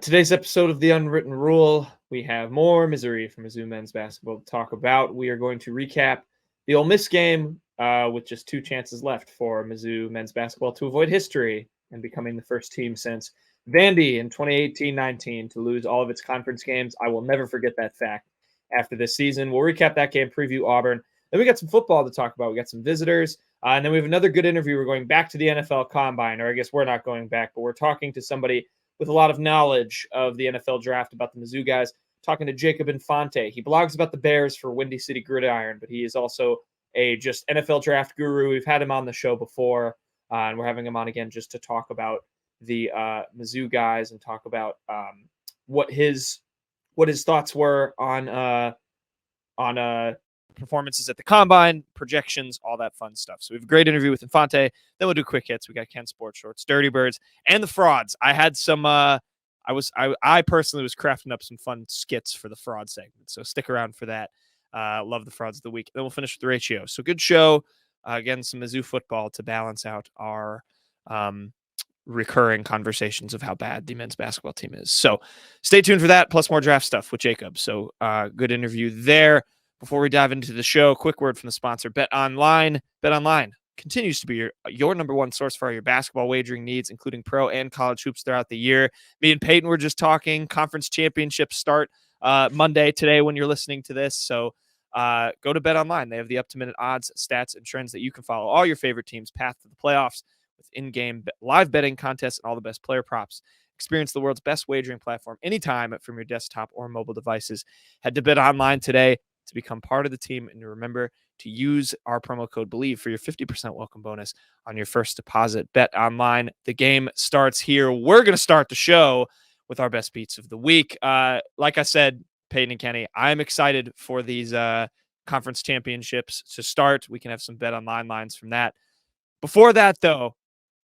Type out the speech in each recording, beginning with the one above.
Today's episode of The Unwritten Rule, we have more misery from Mizzou men's basketball to talk about. We are going to recap the Ole Miss game with just 2 chances left for Mizzou men's basketball to avoid history and becoming the first team since Vandy in 2018-19 to lose all of its conference games. I will never forget that fact after this season. We'll recap that game, preview Auburn. Then we got some football to talk about. We got some visitors. And then we have another good interview. We're going back to the NFL Combine, or I guess we're not going back, but we're talking to somebody with a lot of knowledge of the NFL draft about the Mizzou guys, talking to Jacob Infante. He blogs about the Bears for Windy City Gridiron, but he is also a just NFL draft guru. We've had him on the show before, and we're having him on again just to talk about the Mizzou guys and talk about what his thoughts were on performances at the Combine, projections, all that fun stuff. So we have a great interview with Infante. Then we'll do quick hits. We got Ken Sports Shorts, Dirty Birds, and the frauds. I had some. I personally was crafting up some fun skits for the fraud segment. So stick around for that. Love the frauds of the week. Then we'll finish with the ratio. So good show. Again, some Mizzou football to balance out our recurring conversations of how bad the men's basketball team is. So stay tuned for that, plus more draft stuff with Jacob. So good interview there. Before we dive into the show, quick word from the sponsor, Bet Online. Bet Online continues to be your number one source for all your basketball wagering needs, including pro and college hoops throughout the year. Me and Peyton were just talking. Conference championships start Monday today when you're listening to this. So go to Bet Online. They have the up-to-minute odds, stats, and trends that you can follow all your favorite teams' path to the playoffs with in-game live betting contests and all the best player props. Experience the world's best wagering platform anytime from your desktop or mobile devices. Head to Bet Online today to become part of the team, and remember to use our promo code BELIEVE for your 50% welcome bonus on your first deposit. Bet Online. The game starts here. We're going to start the show with our best beats of the week. Like I said, Peyton and Kenny, I'm excited for these conference championships to start. We can have some Bet Online lines from that. Before that, though,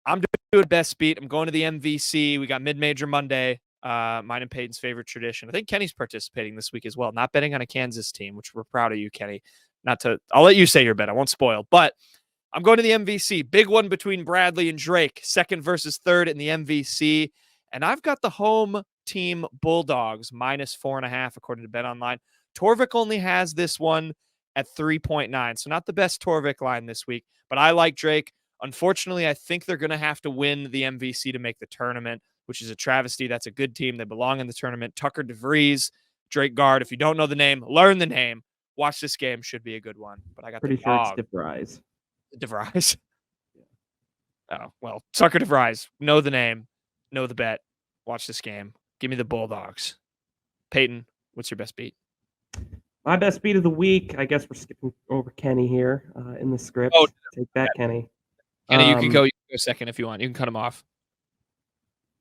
I'm doing best beat. I'm going to the MVC. We got Mid-Major Monday. Mine and Peyton's favorite tradition. I think Kenny's participating this week as well. Not betting on a Kansas team, which we're proud of you, Kenny. I'll let you say your bet. I won't spoil, but I'm going to the MVC. Big one between Bradley and Drake, second versus third in the MVC. And I've got the home team Bulldogs -4.5, according to Bet Online. Torvik only has this one at 3.9. So not the best Torvik line this week, but I like Drake. Unfortunately, I think they're going to have to win the MVC to make the tournament, which is a travesty. That's a good team. They belong in the tournament. Tucker DeVries, Drake guard. If you don't know the name, learn the name. Watch this game. Should be a good one. But I got pretty the sure dog. It's DeVries. DeVries? Oh, well, Tucker DeVries. Know the name. Know the bet. Watch this game. Give me the Bulldogs. Peyton, what's your best beat? My best beat of the week. I guess we're skipping over Kenny here in the script. Oh, take that, Kenny. Kenny, you can go second if you want. You can cut him off.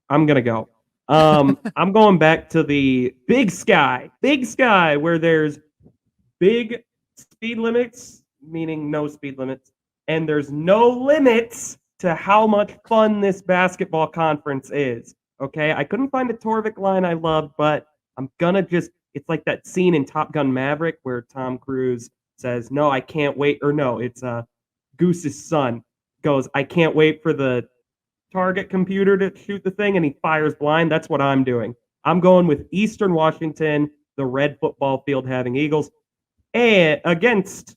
I'm going to go. I'm going back to the Big Sky, where there's big speed limits, meaning no speed limits, and there's no limits to how much fun this basketball conference is. Okay, I couldn't find a Torvik line I loved, but I'm going to it's like that scene in Top Gun Maverick where Tom Cruise says, no, I can't wait, or no, it's Goose's son goes, I can't wait for the target computer to shoot the thing, and he fires blind. That's what I'm doing. I'm going with Eastern Washington, the red football field having Eagles, and against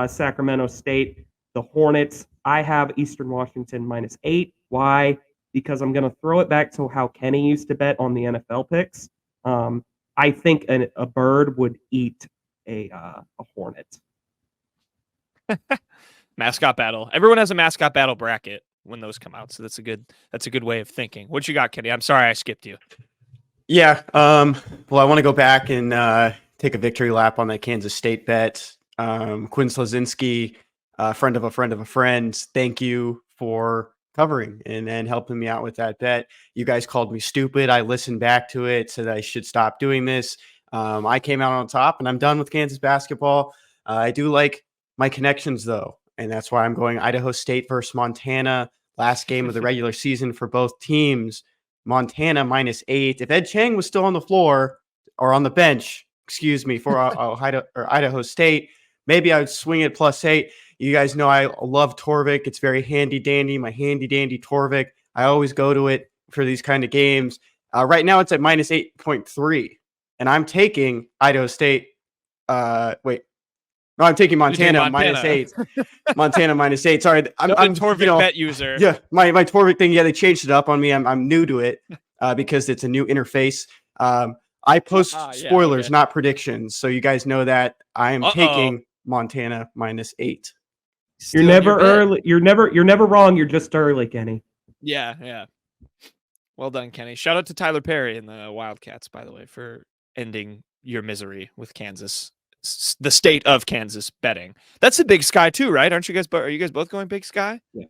Sacramento State, the Hornets. I have Eastern Washington -8. Why? Because I'm going to throw it back to how Kenny used to bet on the NFL picks. I think a bird would eat a hornet. Mascot battle. Everyone has a mascot battle bracket when those come out, so that's a good way of thinking. What you got, Kenny? I'm sorry I skipped you. Yeah. Well, I want to go back and take a victory lap on that Kansas State bet. Quinn Slazinski, friend of a friend of a friend. Thank you for covering and helping me out with that bet. You guys called me stupid. I listened back to it, said I should stop doing this. I came out on top, and I'm done with Kansas basketball. I do like my connections, though, and that's why I'm going Idaho State versus Montana. Last game of the regular season for both teams. Montana -8. If Ed Chang was still on the floor or on the bench, for Idaho State, maybe I would swing it +8. You guys know I love Torvik. It's very handy dandy. My handy dandy Torvik. I always go to it for these kind of games. Right now it's at minus 8.3, and I'm taking Idaho State. No, I'm taking Montana minus 8. Montana minus 8. Sorry, I'm Torvik bet user. Yeah, my Torvik thing. Yeah, they changed it up on me. I'm new to it because it's a new interface. I post spoilers, not predictions, so you guys know that I am taking Montana minus 8. You're never early. You're never wrong. You're just early, Kenny. Yeah. Well done, Kenny. Shout out to Tyler Perry and the Wildcats, by the way, for ending your misery with Kansas, the state of Kansas betting. That's a Big Sky too, right? Aren't you guys? Are you guys both going Big Sky? Yeah.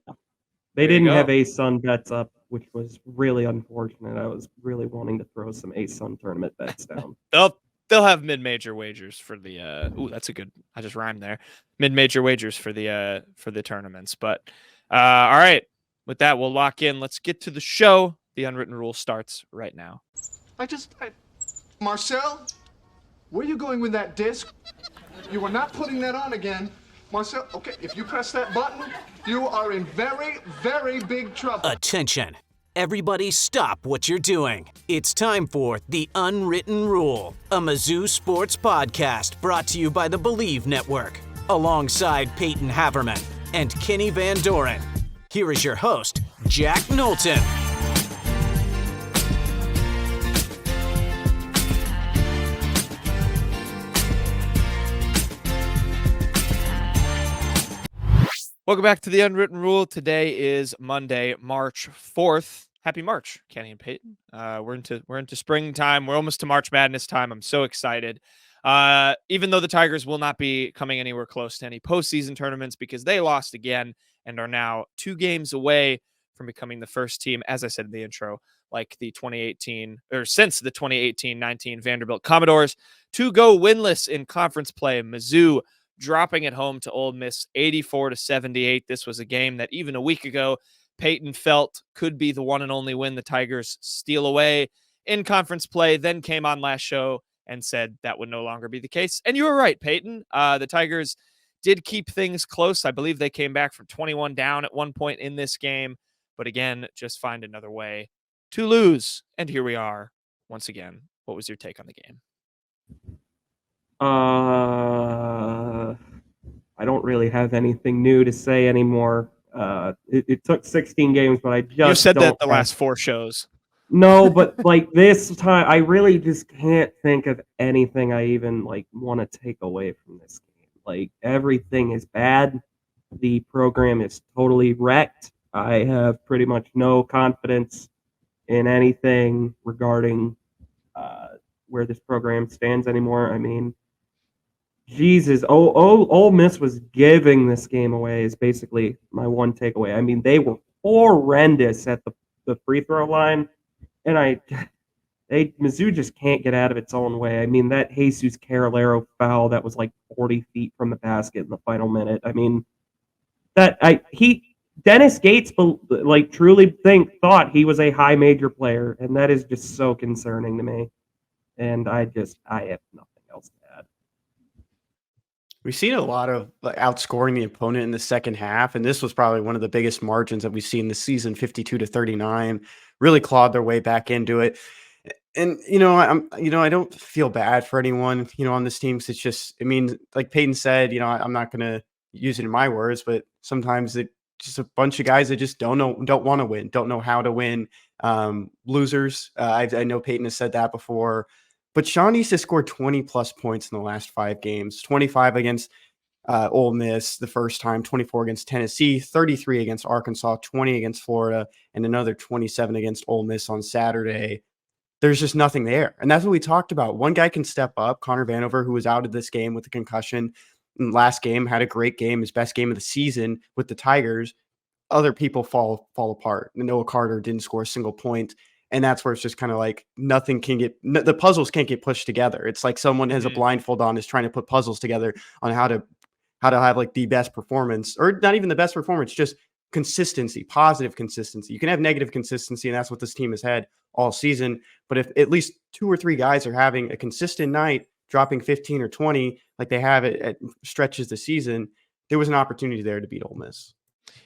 They didn't have A-Sun bets up, which was really unfortunate. I was really wanting to throw some A-Sun tournament bets down. They'll have mid-major wagers for the that's a good, I just rhymed there. Mid-major wagers for the tournaments. But all right. With that, we'll lock in. Let's get to the show. The unwritten rule starts right now. Marcel, where are you going with that disc? You are not putting that on again. Marcel, okay, if you press that button, you are in very, very big trouble. Attention. Everybody stop what you're doing. It's time for The Unwritten Rule, a Mizzou sports podcast brought to you by the Believe Network, alongside Peyton Haverman and Kenny Van Doren. Here is your host, Jack Knowlton. Welcome back to The Unwritten Rule. Today is Monday, March 4th. Happy March, Kenny and Peyton. We're into springtime. We're almost to March Madness time. I'm so excited. Even though the Tigers will not be coming anywhere close to any postseason tournaments because they lost again and are now 2 games away from becoming the first team, as I said in the intro, like the 2018 or since the 2018-19 Vanderbilt Commodores, to go winless in conference play. Mizzou dropping at home to Ole Miss 84-78. This was a game that even a week ago, Peyton felt could be the one and only win the Tigers steal away in conference play, then came on last show and said that would no longer be the case. And you were right, Peyton. The Tigers did keep things close. I believe they came back from 21 down at one point in this game, but again, just find another way to lose. And here we are once again. What was your take on the game? I don't really have anything new to say anymore. It took 16 games, but I just you said that the last 4 shows. No, but like this time, I really just can't think of anything I even like want to take away from this game. Like everything is bad. The program is totally wrecked. I have pretty much no confidence in anything regarding where this program stands anymore. I mean, Jesus, Ole Miss was giving this game away is basically my one takeaway. I mean, they were horrendous at the free throw line, and Mizzou just can't get out of its own way. I mean, that Jesus Carolero foul that was like 40 feet from the basket in the final minute. I mean, Dennis Gates like truly thought he was a high major player, and that is just so concerning to me. And I have nothing else to add. We've seen a lot of outscoring the opponent in the second half, and this was probably one of the biggest margins that we've seen this season, 52-39. Really clawed their way back into it. And I don't feel bad for anyone, on this team. Cause it's just, I mean, like Peyton said, I'm not gonna use it in my words, but sometimes it's just a bunch of guys that just don't want to win, don't know how to win. Losers. I know Peyton has said that before. But Shawnee has scored 20-plus points in the last 5 games, 25 against Ole Miss the first time, 24 against Tennessee, 33 against Arkansas, 20 against Florida, and another 27 against Ole Miss on Saturday. There's just nothing there. And that's what we talked about. One guy can step up. Connor Vanover, who was out of this game with a concussion last game, had a great game, his best game of the season with the Tigers. Other people fall apart. Noah Carter didn't score a single point. And that's where it's just kind of like the puzzles can't get pushed together. It's like someone has a blindfold on, is trying to put puzzles together on how to have like the best performance, or not even the best performance, just consistency, positive consistency. You can have negative consistency, and that's what this team has had all season. But if at least 2 or 3 guys are having a consistent night, dropping 15 or 20, like they have it at stretches the season, there was an opportunity there to beat Ole Miss.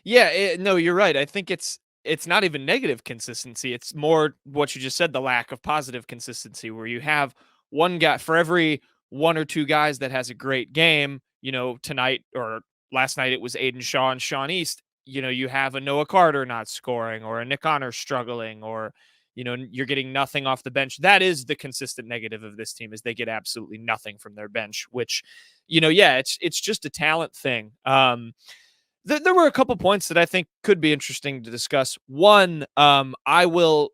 Yeah, no, you're right. I think it's it's not even negative consistency. It's more what you just said, the lack of positive consistency, where you have one guy for every one or two guys that has a great game. Tonight or last night it was Aiden Shaw and Sean East. You have a Noah Carter not scoring, or a Nick Honor struggling, or you're getting nothing off the bench. That is the consistent negative of this team, is they get absolutely nothing from their bench, which, it's just a talent thing. There were a couple points that I think could be interesting to discuss. One, I will,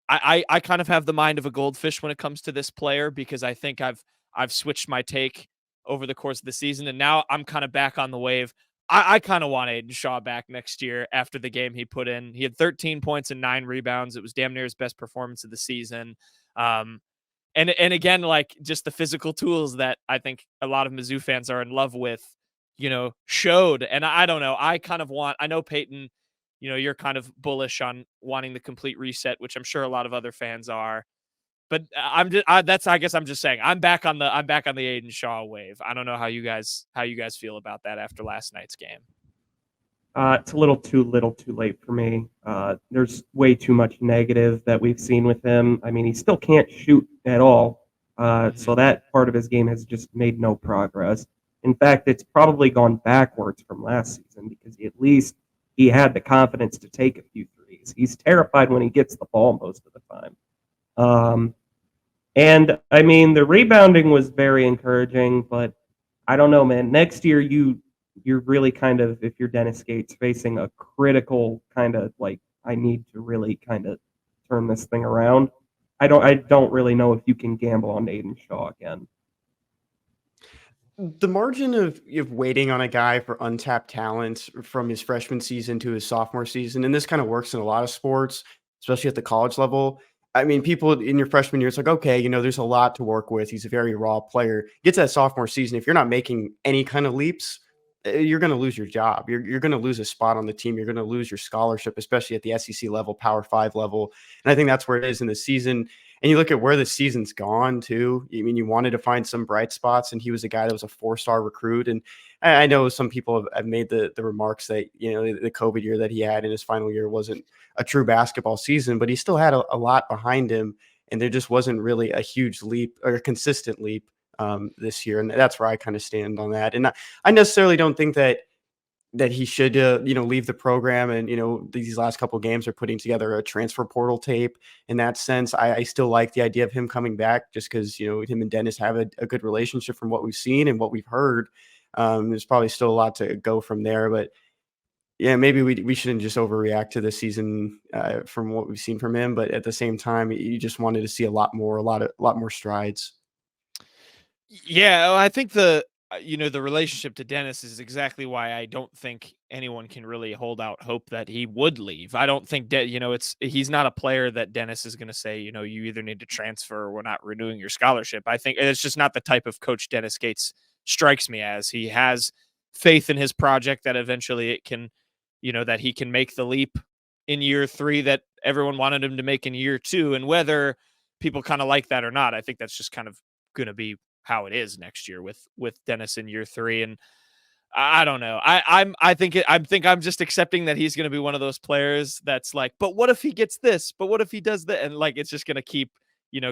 I kind of have the mind of a goldfish when it comes to this player, because I think I've switched my take over the course of the season, and now I'm kind of back on the wave. I kind of want Aiden Shaw back next year after the game he put in. He had 13 points and 9 rebounds. It was damn near his best performance of the season. And again, like, just the physical tools that I think a lot of Mizzou fans are in love with, showed. And I don't know. I know Peyton, you're kind of bullish on wanting the complete reset, which I'm sure a lot of other fans are. But I guess I'm just saying I'm back on the Aiden Shaw wave. I don't know how you guys feel about that after last night's game. It's a little too late for me. There's way too much negative that we've seen with him. I mean, he still can't shoot at all. So that part of his game has just made no progress. In fact, it's probably gone backwards from last season, because at least he had the confidence to take a few threes. He's terrified when he gets the ball most of the time. And I mean, the rebounding was very encouraging, but I don't know, man. Next year, you're really kind of, if you're Dennis Gates, facing a critical kind of like, I need to really kind of turn this thing around. I don't really know if you can gamble on Aiden Shaw again. The margin of waiting on a guy for untapped talent from his freshman season to his sophomore season, and this kind of works in a lot of sports, especially at the college level. I mean, people in your freshman year, it's like, okay, there's a lot to work with. He's a very raw player. Get to that sophomore season, if you're not making any kind of leaps, you're going to lose your job. You're going to lose a spot on the team. You're going to lose your scholarship, especially at the SEC level, Power 5 level. And I think that's where it is in the season. And you look at where the season's gone too. I mean, you wanted to find some bright spots, and he was a guy that was a 4-star recruit. And I know some people have made the remarks that, the COVID year that he had in his final year wasn't a true basketball season, but he still had a lot behind him. And there just wasn't really a huge leap or a consistent leap this year. And that's where I kind of stand on that. And I necessarily don't think that he should, leave the program. And, these last couple of games are putting together a transfer portal tape. In that sense, I still like the idea of him coming back, just because, him and Dennis have a good relationship from what we've seen and what we've heard. There's probably still a lot to go from there, but yeah, maybe we shouldn't just overreact to this season from what we've seen from him. But at the same time, you just wanted to see a lot more strides. Yeah, I think the relationship to Dennis is exactly why I don't think anyone can really hold out hope that he would leave. I don't think he's not a player that Dennis is going to say, you either need to transfer or we're not renewing your scholarship. I think it's just not the type of coach Dennis Gates strikes me as. He has faith in his project that eventually it can, that he can make the leap in year 3 that everyone wanted him to make in year 2. And whether people kind of like that or not, I think that's just kind of going to be how it is next year with Dennis in year 3. And I don't know. I think I'm just accepting that he's going to be one of those players that's like, but what if he gets this? But what if he does that? And like, it's just going to keep,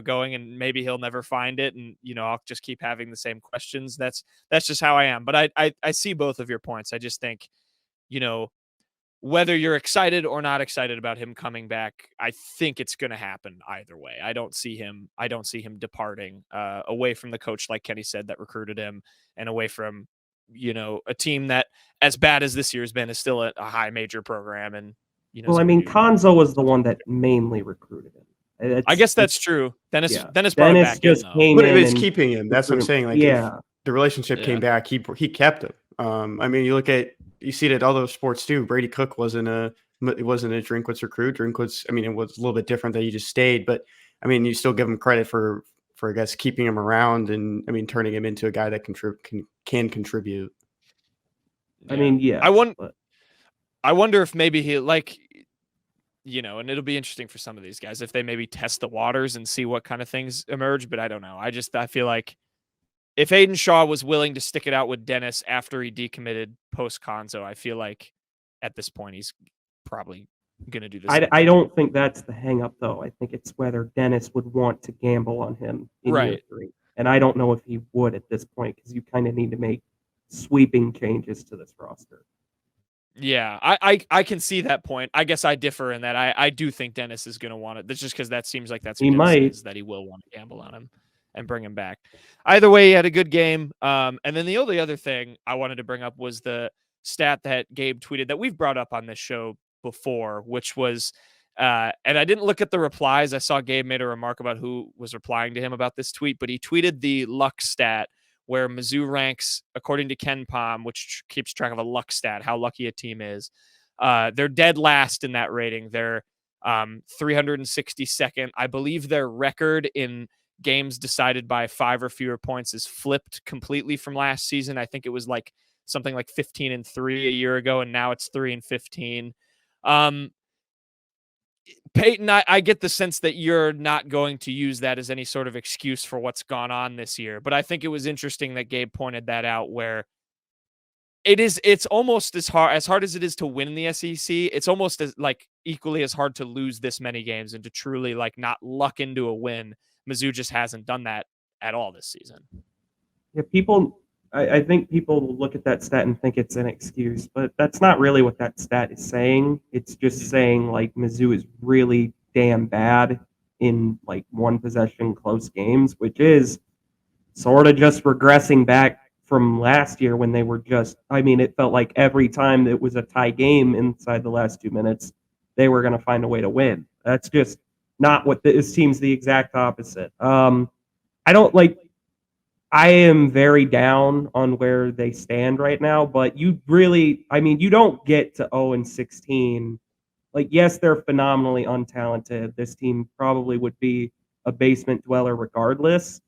going, and maybe he'll never find it. And, I'll just keep having the same questions. That's just how I am. But I see both of your points. I just think, whether you're excited or not excited about him coming back, I think it's going to happen either way. I don't see him departing away from the coach, like Kenny said, that recruited him, and away from, a team that, as bad as this year's been, is still a high major program. And, well, I mean, Konzo was the one that mainly recruited him. I guess that's true. Dennis brought him Dennis back just in, came But in it was and keeping him. That's what I'm saying. Like, if the relationship came back, he kept him. I mean, you see it at other sports too. Brady Cook wasn't a Drinkwitz recruit. Drinkwitz, I mean, it was a little bit different that he just stayed, but I mean, you still give him credit for I guess keeping him around, and I mean, turning him into a guy that can contribute. I mean, yeah. I wonder if maybe he, like, and it'll be interesting for some of these guys if they maybe test the waters and see what kind of things emerge. But I don't know. I feel like if Aiden Shaw was willing to stick it out with Dennis after he decommitted post Konzo, I feel like at this point probably going to do the same. I don't think that's the hang up, though. I think it's whether Dennis would want to gamble on him in year Right. 3. And I don't know if he would at this point because you kind of need to make sweeping changes to this roster. Yeah, I can see that point. I guess I differ in that I do think Dennis is going to want it. That's just because that seems like that's what He Dennis might. says, that he will want to gamble on him and bring him back. Either way, he had a good game. And then the only other thing I wanted to bring up was the stat that Gabe tweeted that we've brought up on this show before, which was, and I didn't look at the replies. I saw Gabe made a remark about who was replying to him about this tweet, but he tweeted the luck stat where Mizzou ranks, according to Ken Palm, which keeps track of a luck stat, how lucky a team is. They're dead last in that rating. They're 362nd. I believe their record in games decided by 5 or fewer points is flipped completely from last season. I think it was like something like 15-3 a year ago, and now it's 3-15. Peyton, I get the sense that you're not going to use that as any sort of excuse for what's gone on this year, but I think it was interesting that Gabe pointed that out, where it's almost as hard as it is to win in the SEC. It's almost as like equally as hard to lose this many games and to truly like not luck into a win. Mizzou just hasn't done that at all this season. Yeah, I think people will look at that stat and think it's an excuse, but that's not really what that stat is saying. It's just saying like Mizzou is really damn bad in like one possession close games, which is sort of just regressing back from last year when they were just, I mean, it felt like every time it was a tie game inside the last 2 minutes, they were going to find a way to win. That's just not what this team's the exact opposite. I am very down on where they stand right now, but you don't get to 0-16. Like, yes, they're phenomenally untalented. This team probably would be a basement dweller regardless,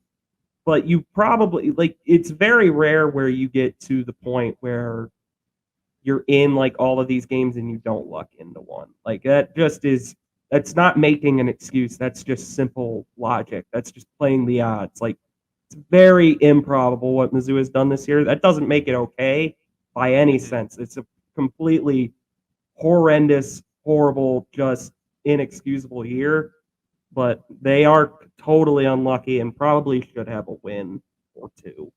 but you probably, like, it's very rare where you get to the point where you're in, like, all of these games and you don't luck into one. Like, that's not making an excuse. That's just simple logic. That's just playing the odds. Like, it's very improbable what Mizzou has done this year. That doesn't make it okay by any sense. It's a completely horrendous, horrible, just inexcusable year. But they are totally unlucky and probably should have a win or two.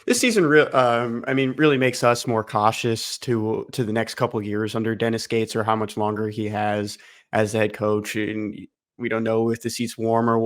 This season, really makes us more cautious to the next couple of years under Dennis Gates, or how much longer he has as the head coach. And we don't know if the seat's warm or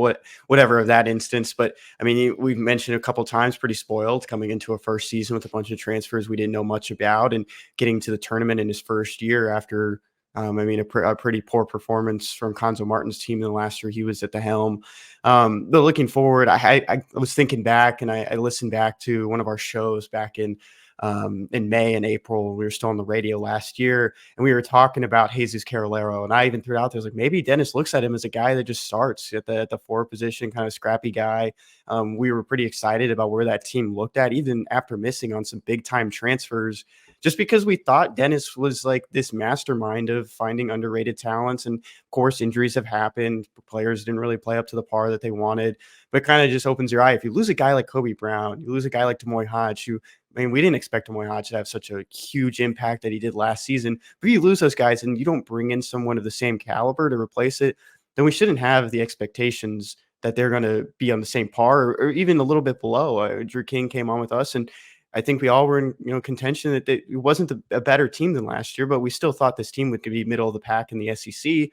whatever of that instance. But I mean, we've mentioned a couple of times, pretty spoiled coming into a first season with a bunch of transfers we didn't know much about, and getting to the tournament in his first year after, a pretty poor performance from Conzo Martin's team in the last year he was at the helm. But looking forward, I was thinking back, and I listened back to one of our shows back in May and April. We were still on the radio last year, and we were talking about Jesus Carolero, and I even threw it out there, like, maybe Dennis looks at him as a guy that just starts at the forward position, kind of scrappy guy. We were pretty excited about where that team looked at, even after missing on some big time transfers, just because we thought Dennis was like this mastermind of finding underrated talents. And of course, injuries have happened. Players didn't really play up to the par that they wanted, but kind of just opens your eye. If you lose a guy like Kobe Brown, you lose a guy like Demoy Hodge, we didn't expect Demoy Hodge to have such a huge impact that he did last season. But you lose those guys and you don't bring in someone of the same caliber to replace it, then we shouldn't have the expectations that they're going to be on the same par or even a little bit below. Drew King came on with us, and I think we all were in contention that it wasn't a better team than last year, but we still thought this team would be middle of the pack in the SEC,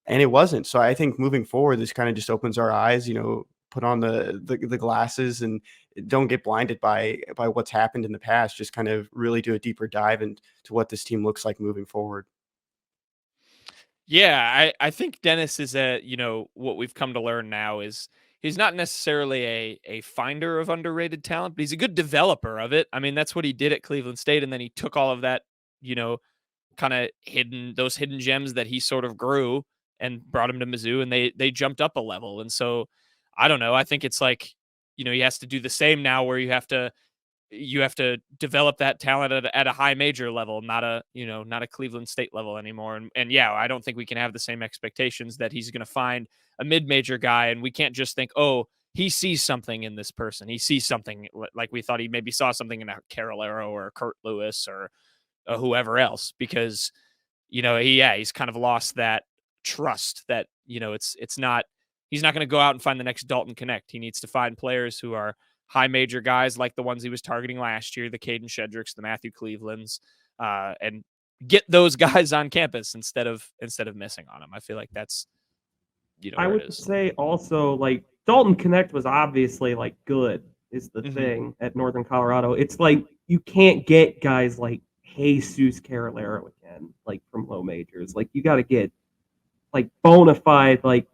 and it wasn't. So I think moving forward, this kind of just opens our eyes, put on the glasses and don't get blinded by what's happened in the past. Just kind of really do a deeper dive into what this team looks like moving forward. Yeah, I think Dennis is what we've come to learn now is he's not necessarily a finder of underrated talent, but he's a good developer of it. I mean, that's what he did at Cleveland State, and then he took all of that, kind of hidden gems that he sort of grew and brought him to Mizzou, and they jumped up a level. And so I don't know. I think it's like, he has to do the same now, where you have to develop that talent at a high major level, not a Cleveland State level anymore. And yeah, I don't think we can have the same expectations that he's going to find a mid-major guy. And we can't just think, oh, he sees something in this person. He sees something like we thought he maybe saw something in a Carolero or a Kurt Lewis or whoever else, because he's kind of lost that trust that, it's not, he's not going to go out and find the next Dalton Connect. He needs to find players who are high major guys like the ones he was targeting last year, the Caden Shedricks, the Matthew Clevelands, and get those guys on campus instead of missing on them. I feel like that's, I would say also, like, Dalton Connect was obviously, like, good is the thing at Northern Colorado. It's like you can't get guys like Jesus Carolero again, like, from low majors. Like, you got to get, like, bona fide, like,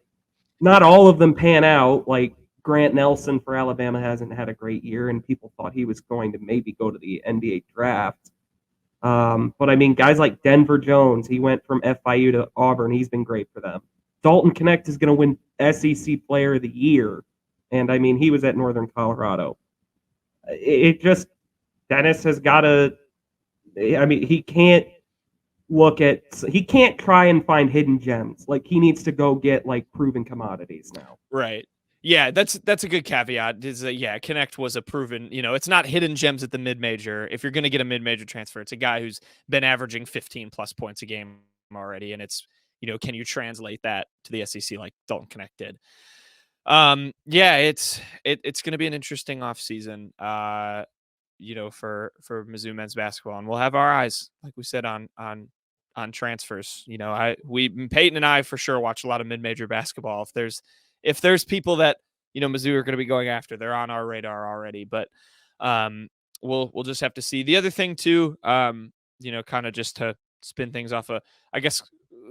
not all of them pan out. Like, Grant Nelson for Alabama hasn't had a great year, and people thought he was going to maybe go to the NBA draft. But I mean, guys like Denver Jones, he went from FIU to Auburn. He's been great for them. Dalton Connect is going to win SEC Player of the Year. And I mean, he was at Northern Colorado. Dennis has got to, I mean, he can't try and find hidden gems. Like, he needs to go get, like, proven commodities now. Right. Yeah, that's a good caveat. Is that, Connect was a proven, it's not hidden gems at the mid-major. If you're going to get a mid-major transfer, it's a guy who's been averaging 15 plus points a game already. And it's, can you translate that to the SEC like Dalton Connect did? It's going to be an interesting offseason, for Mizzou men's basketball. And we'll have our eyes, like we said, on transfers. Peyton and I for sure watch a lot of mid-major basketball. If there's people that, Mizzou are going to be going after, they're on our radar already, but we'll just have to see. The other thing too, kind of just to spin things off I guess,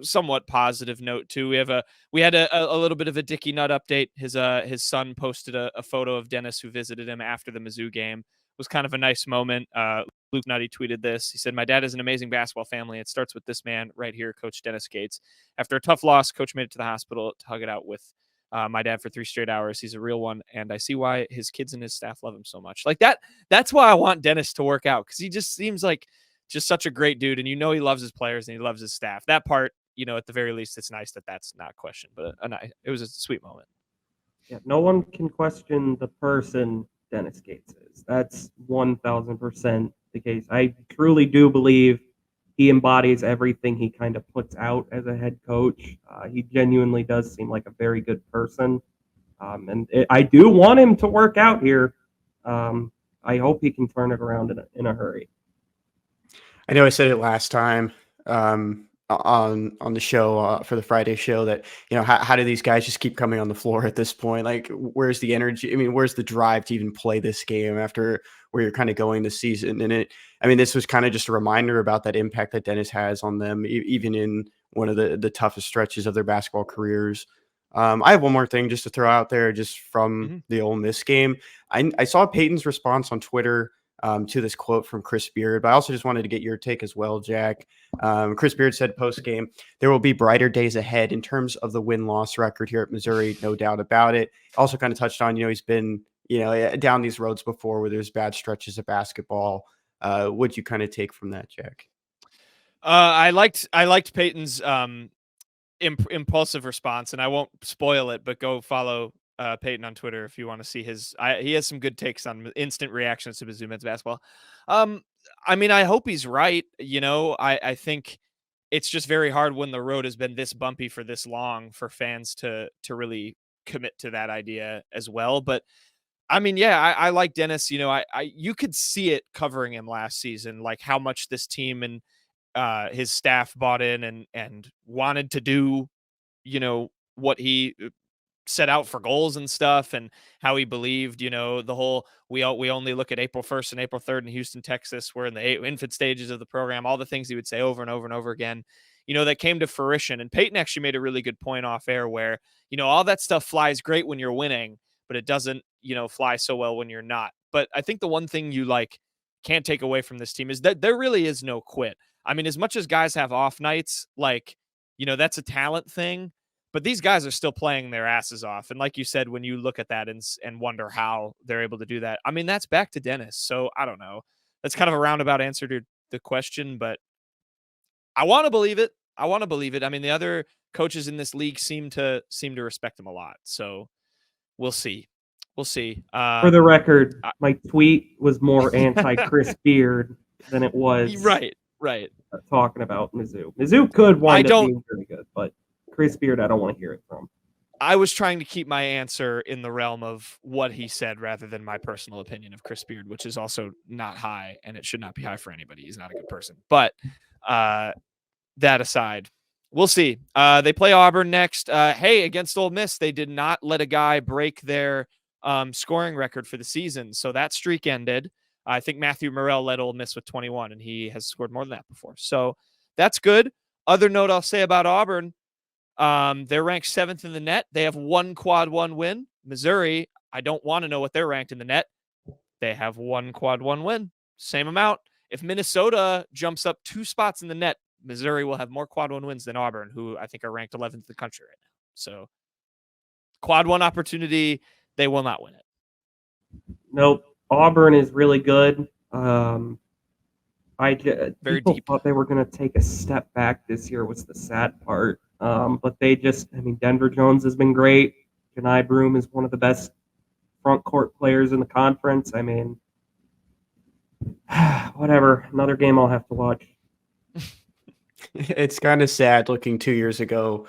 somewhat positive note too. We had a little bit of a Dickey Nutt update. His son posted a photo of Dennis, who visited him after the Mizzou game. It was kind of a nice moment. Luke Nutty tweeted this. He said, "My dad is an amazing basketball family. It starts with this man right here, Coach Dennis Gates. After a tough loss, Coach made it to the hospital to hug it out with my dad for 3 straight hours. He's a real one, and I see why his kids and his staff love him so much." Like that. That's why I want Dennis to work out, because he just seems like just such a great dude, and he loves his players and he loves his staff. That part, at the very least, it's nice that that's not questioned. But it was a sweet moment. Yeah, no one can question the person Dennis Gates is. That's 1,000% the case. I truly do believe he embodies everything he kind of puts out as a head coach. He genuinely does seem like a very good person. I do want him to work out here. I hope he can turn it around in a hurry. I know I said it last time on the show for the Friday show that, how do these guys just keep coming on the floor at this point? Like, where's the energy? I mean, where's the drive to even play this game after where you're kind of going this season? And this was kind of just a reminder about that impact that Dennis has on them, even in one of the toughest stretches of their basketball careers. I have one more thing just to throw out there, just from the Ole Miss game. I saw Peyton's response on Twitter to this quote from Chris Beard, but I also just wanted to get your take as well, Jack. Chris Beard said post-game, "There will be brighter days ahead in terms of the win-loss record here at Missouri, no doubt about it." Also kind of touched on, he's been, down these roads before where there's bad stretches of basketball. What'd you kind of take from that, Jack? I liked Peyton's impulsive response, and I won't spoil it, but go follow Peyton on Twitter if you want to see he has some good takes on instant reactions to Mizzou men's basketball. I hope he's right. I think it's just very hard when the road has been this bumpy for this long for fans to really commit to that idea as well. But I like Dennis. You could see it covering him last season, like how much this team and his staff bought in and wanted to do, what he set out for goals and stuff, and how he believed, the whole, we only look at April 1st and April 3rd in Houston, Texas. We're in the infant stages of the program, all the things he would say over and over and over again, that came to fruition. And Peyton actually made a really good point off air where, all that stuff flies great when you're winning, but it doesn't, fly so well when you're not. But I think the one thing you can't take away from this team is that there really is no quit. As much as guys have off nights, that's a talent thing, but these guys are still playing their asses off. And like you said, when you look at that and wonder how they're able to do that, that's back to Dennis. So I don't know. That's kind of a roundabout answer to the question, but I want to believe it. The other coaches in this league seem to respect him a lot. So we'll see. For the record, my tweet was more anti Chris Beard than it was right. Right. talking about Mizzou. Mizzou could wind up don't- being very good, but Chris Beard, I don't want to hear it from. I was trying to keep my answer in the realm of what he said rather than my personal opinion of Chris Beard, which is also not high, and it should not be high for anybody. He's not a good person. But that aside, we'll see. They play Auburn next. Hey, against Ole Miss, they did not let a guy break their scoring record for the season, so that streak ended. I think Matthew Morrell led Ole Miss with 21, and he has scored more than that before. So that's good. Other note I'll say about Auburn, they're ranked 7th in the net. They have one quad one win. Missouri, I don't want to know what they're ranked in the net. They have one quad one win. Same amount. If Minnesota jumps up 2 spots in the net, Missouri will have more quad one wins than Auburn, who I think are ranked 11th in the country right now. So quad one opportunity, they will not win it. Nope. Auburn is really good. Very People deep. thought they were going to take a step back this year was the sad part. But they just, Denver Jones has been great. Janai Broom is one of the best front court players in the conference. Whatever. Another game I'll have to watch. It's kind of sad looking 2 years ago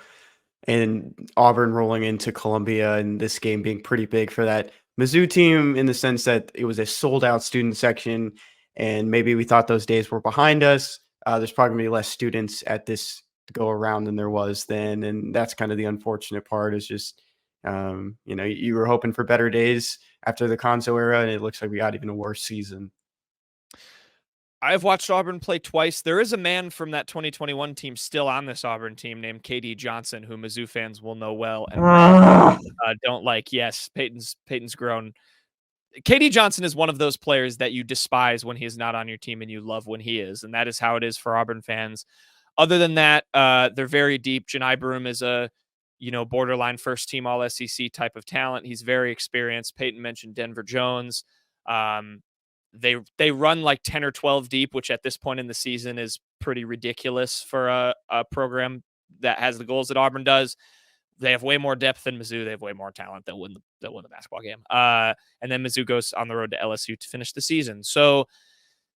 and Auburn rolling into Columbia and this game being pretty big for that Mizzou team in the sense that it was a sold out student section and maybe we thought those days were behind us. There's probably going to be less students at this to go around than there was then. And that's kind of the unfortunate part is just, you were hoping for better days after the Conso era and it looks like we got even a worse season. I've watched Auburn play twice. There is a man from that 2021 team still on this Auburn team named KD Johnson, who Mizzou fans will know well and don't like. Yes, Peyton's grown. KD Johnson is one of those players that you despise when he is not on your team and you love when he is, and that is how it is for Auburn fans. Other than that, they're very deep. Janai Broom is a borderline first team all SEC type of talent. He's very experienced. Peyton mentioned Denver Jones. They run like 10 or 12 deep, which at this point in the season is pretty ridiculous for a program that has the goals that Auburn does. They have way more depth than Mizzou. They have way more talent. They'll win the basketball game. And then Mizzou goes on the road to LSU to finish the season. So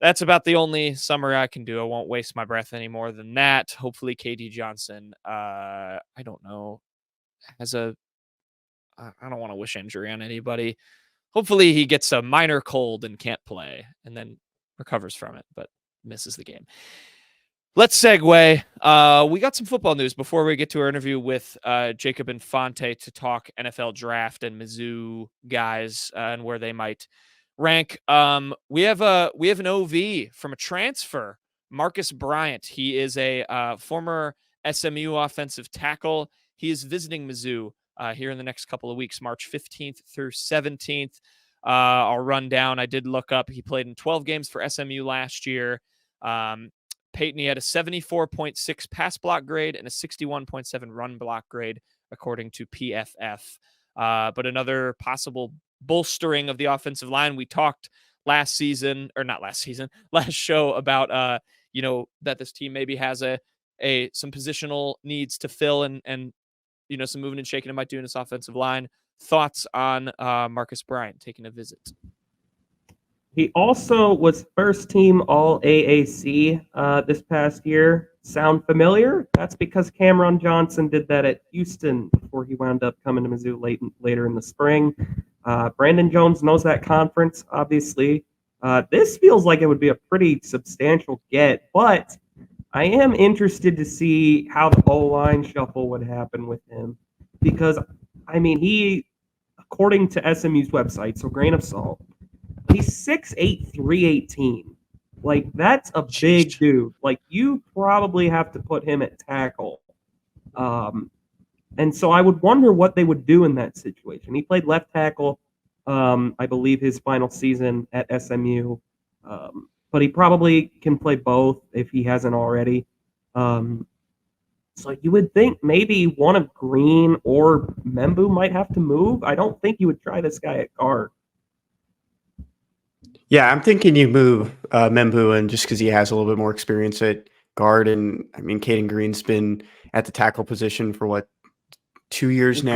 that's about the only summary I can do. I won't waste my breath any more than that. Hopefully KD Johnson, I don't know, I don't want to wish injury on anybody. Hopefully he gets a minor cold and can't play and then recovers from it, but misses the game. Let's segue. We got some football news before we get to our interview with Jacob Infante to talk NFL draft and Mizzou guys and where they might rank. We have an OV from a transfer, Marcus Bryant. He is a former SMU offensive tackle. He is visiting Mizzou here in the next couple of weeks, March 15th through 17th. I'll run down. I did look up. He played in 12 games for SMU last year. Peyton, he had a 74.6 pass block grade and a 61.7 run block grade, according to PFF. But another possible bolstering of the offensive line. We talked last show about, that this team maybe has some positional needs to fill and some moving and shaking it might do in this offensive line. Thoughts on Marcus Bryant taking a visit? He also was first team All-AAC this past year. Sound familiar? That's because Cameron Johnson did that at Houston before he wound up coming to Mizzou later in the spring. Brandon Jones knows that conference, obviously. This feels like it would be a pretty substantial get, but I am interested to see how the O-line shuffle would happen with him because, he, according to SMU's website, so grain of salt, he's 6'8", 318. Like, that's a big dude. Like, you probably have to put him at tackle. And so I would wonder what they would do in that situation. He played left tackle, I believe, his final season at SMU. But he probably can play both if he hasn't already. So you would think maybe one of Green or Membu might have to move. I don't think you would try this guy at guard. Yeah, I'm thinking you move Membu and just because he has a little bit more experience at guard. And Caden Green's been at the tackle position for 2 years now?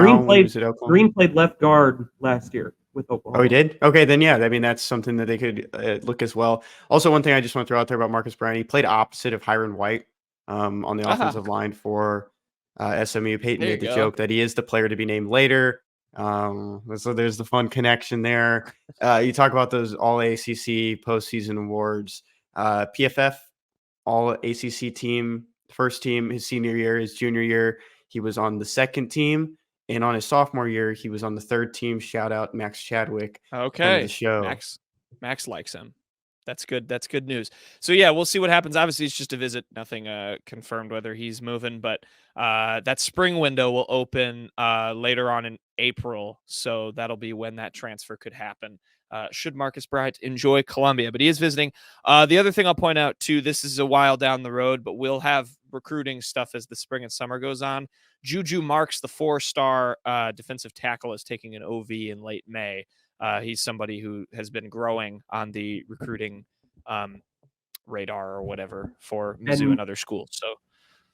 Green played left guard last year. with Oklahoma. Oh, he did? Okay, then yeah. I mean, that's something that they could look as well. Also, one thing I just want to throw out there about Marcus Bryant, he played opposite of Hiron White on the offensive line for SMU. Peyton There you made the go. joke that he is the player to be named later. So there's the fun connection there. You talk about those All-AAC postseason awards. PFF All-ACC team, first team, his senior year, his junior year, he was on the second team. And on his sophomore year, he was on the third team. Shout out Max Chadwick. Friend of Okay. the show. Max likes him. That's good. That's good news. So yeah, we'll see what happens. Obviously, it's just a visit. Nothing confirmed whether he's moving, but that spring window will open later on in April. So that'll be when that transfer could happen. Should Marcus Bryant enjoy Columbia, but he is visiting. The other thing I'll point out too, this is a while down the road, but we'll have recruiting stuff as the spring and summer goes on. Juju Marks, the 4-star defensive tackle, is taking an OV in late May. He's somebody who has been growing on the recruiting radar or whatever for Mizzou and other schools. So,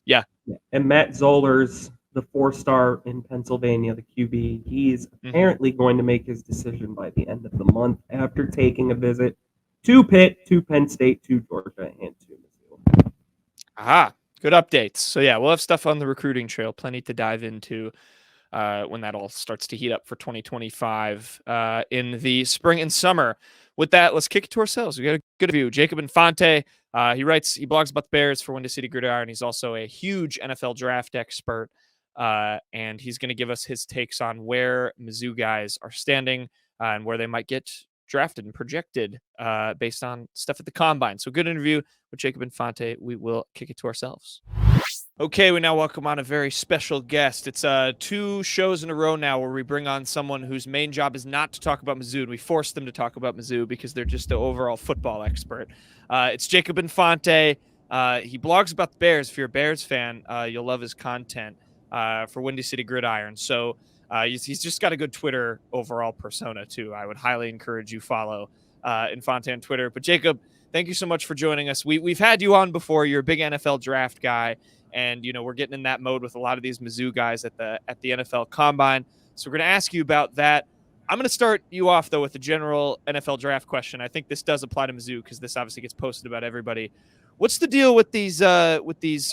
yeah. And Matt Zollers, the 4-star in Pennsylvania, the QB, he's apparently going to make his decision by the end of the month after taking a visit to Pitt, to Penn State, to Georgia, and to Mizzou. Aha. Good updates. So, yeah, we'll have stuff on the recruiting trail, plenty to dive into when that all starts to heat up for 2025 in the spring and summer. With that, let's kick it to ourselves. We got a good view. Jacob Infante, he blogs about the Bears for Windy City Gridiron. He's also a huge NFL draft expert, and he's going to give us his takes on where Mizzou guys are standing and where they might get drafted and projected based on stuff at the combine. So good interview with Jacob Infante. We will kick it to ourselves. Okay, we now welcome on a very special guest. It's 2 shows in a row now where we bring on someone whose main job is not to talk about Mizzou. And we force them to talk about Mizzou because they're just an overall football expert. It's Jacob Infante. He blogs about the Bears. If you're a Bears fan, you'll love his content for Windy City Gridiron. So he's just got a good Twitter overall persona, too. I would highly encourage you follow Infante on Twitter. But Jacob, thank you so much for joining us. We've had you on before. You're a big NFL draft guy. And, you know, we're getting in that mode with a lot of these Mizzou guys at the NFL Combine. So we're going to ask you about that. I'm going to start you off, though, with a general NFL draft question. I think this does apply to Mizzou because this obviously gets posted about everybody. What's the deal with these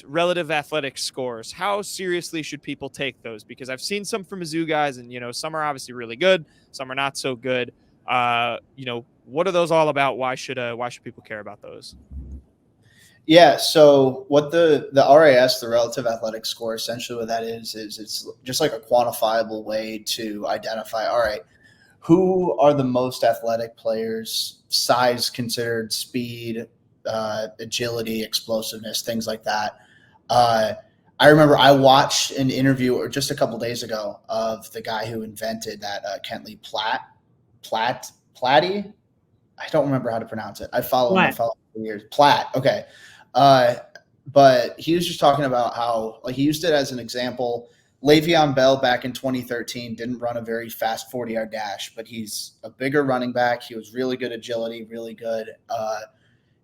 relative athletic scores? How seriously should people take those? Because I've seen some from Mizzou guys, and, you know, some are obviously really good. Some are not so good. You know, what are those all about? Why should people care about those? Yeah, so what the RAS, the relative athletic score, essentially what that is it's just like a quantifiable way to identify, all right, who are the most athletic players, size considered, speed, agility, explosiveness, things like that. I remember I watched an interview just a couple days ago of the guy who invented that Kentley Platty. I don't remember how to pronounce it. I follow him for years. Platt. Okay. But he was just talking about how, like, he used it as an example. Le'Veon Bell back in 2013 didn't run a very fast 40-yard dash, but he's a bigger running back. He was really good agility, really good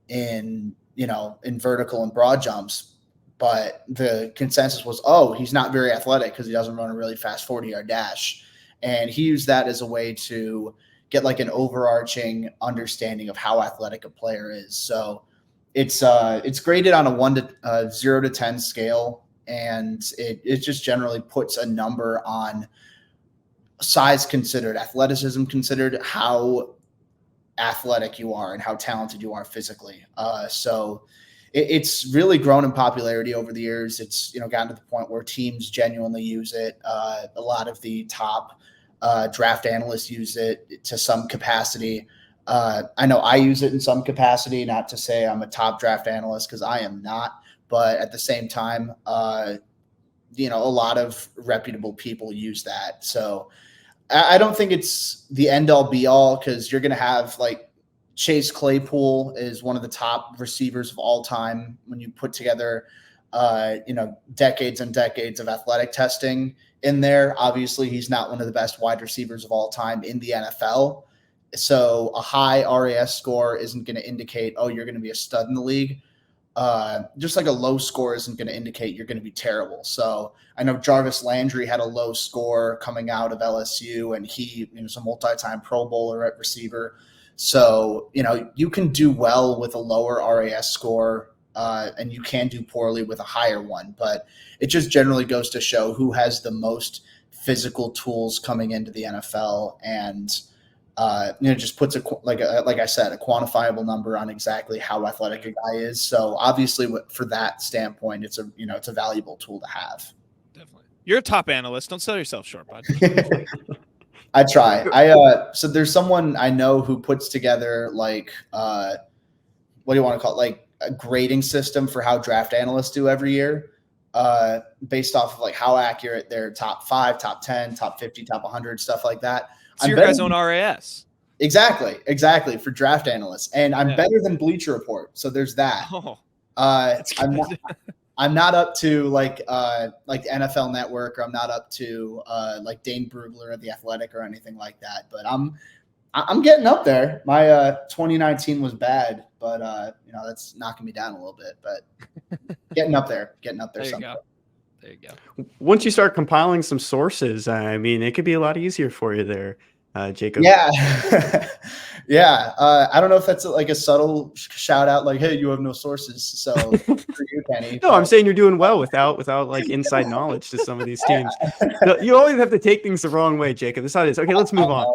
in vertical and broad jumps. But the consensus was, he's not very athletic because he doesn't run a really fast 40-yard dash. And he used that as a way to get like an overarching understanding of how athletic a player is. So it's graded on a 0 to 10 scale, and it just generally puts a number on size considered, athleticism considered, how athletic you are and how talented you are physically. So it's really grown in popularity over the years. It's gotten to the point where teams genuinely use it. A lot of the top draft analysts use it to some capacity. I know I use it in some capacity, not to say I'm a top draft analyst because I am not, but at the same time, a lot of reputable people use that. So I don't think it's the end all be all, because you're going to have like Chase Claypool is one of the top receivers of all time when you put together, decades and decades of athletic testing in there. Obviously, he's not one of the best wide receivers of all time in the NFL. So a high RAS score isn't going to indicate, you're going to be a stud in the league. just like a low score isn't going to indicate you're going to be terrible. So I know Jarvis Landry had a low score coming out of LSU, and he was a multi-time Pro Bowler at receiver. So, you can do well with a lower RAS score, and you can do poorly with a higher one. But it just generally goes to show who has the most physical tools coming into the NFL, and just puts like I said, a quantifiable number on exactly how athletic a guy is. So obviously, for that standpoint, it's a valuable tool to have. Definitely, you're a top analyst. Don't sell yourself short, bud. I try. So there's someone I know who puts together what do you want to call it? Like a grading system for how draft analysts do every year, based off of like how accurate their top 5, top 10, top 50, top 100, stuff like that. So your guys own RAS. Exactly for draft analysts, and I'm better than Bleacher Report. So there's that. Oh, I'm not up to like the NFL Network, or I'm not up to like Dane Brugler of The Athletic or anything like that. But I'm getting up there. My 2019 was bad, but that's knocking me down a little bit. But getting up there. There you go. Once you start compiling some sources, I mean, it could be a lot easier for you there, Jacob. Yeah. Yeah. I don't know if that's like a subtle shout out, like, hey, you have no sources. So for you, Kenny. No, I'm saying you're doing well without like inside knowledge to some of these teams. You always have to take things the wrong way, Jacob. That's how it is. Okay, let's move on.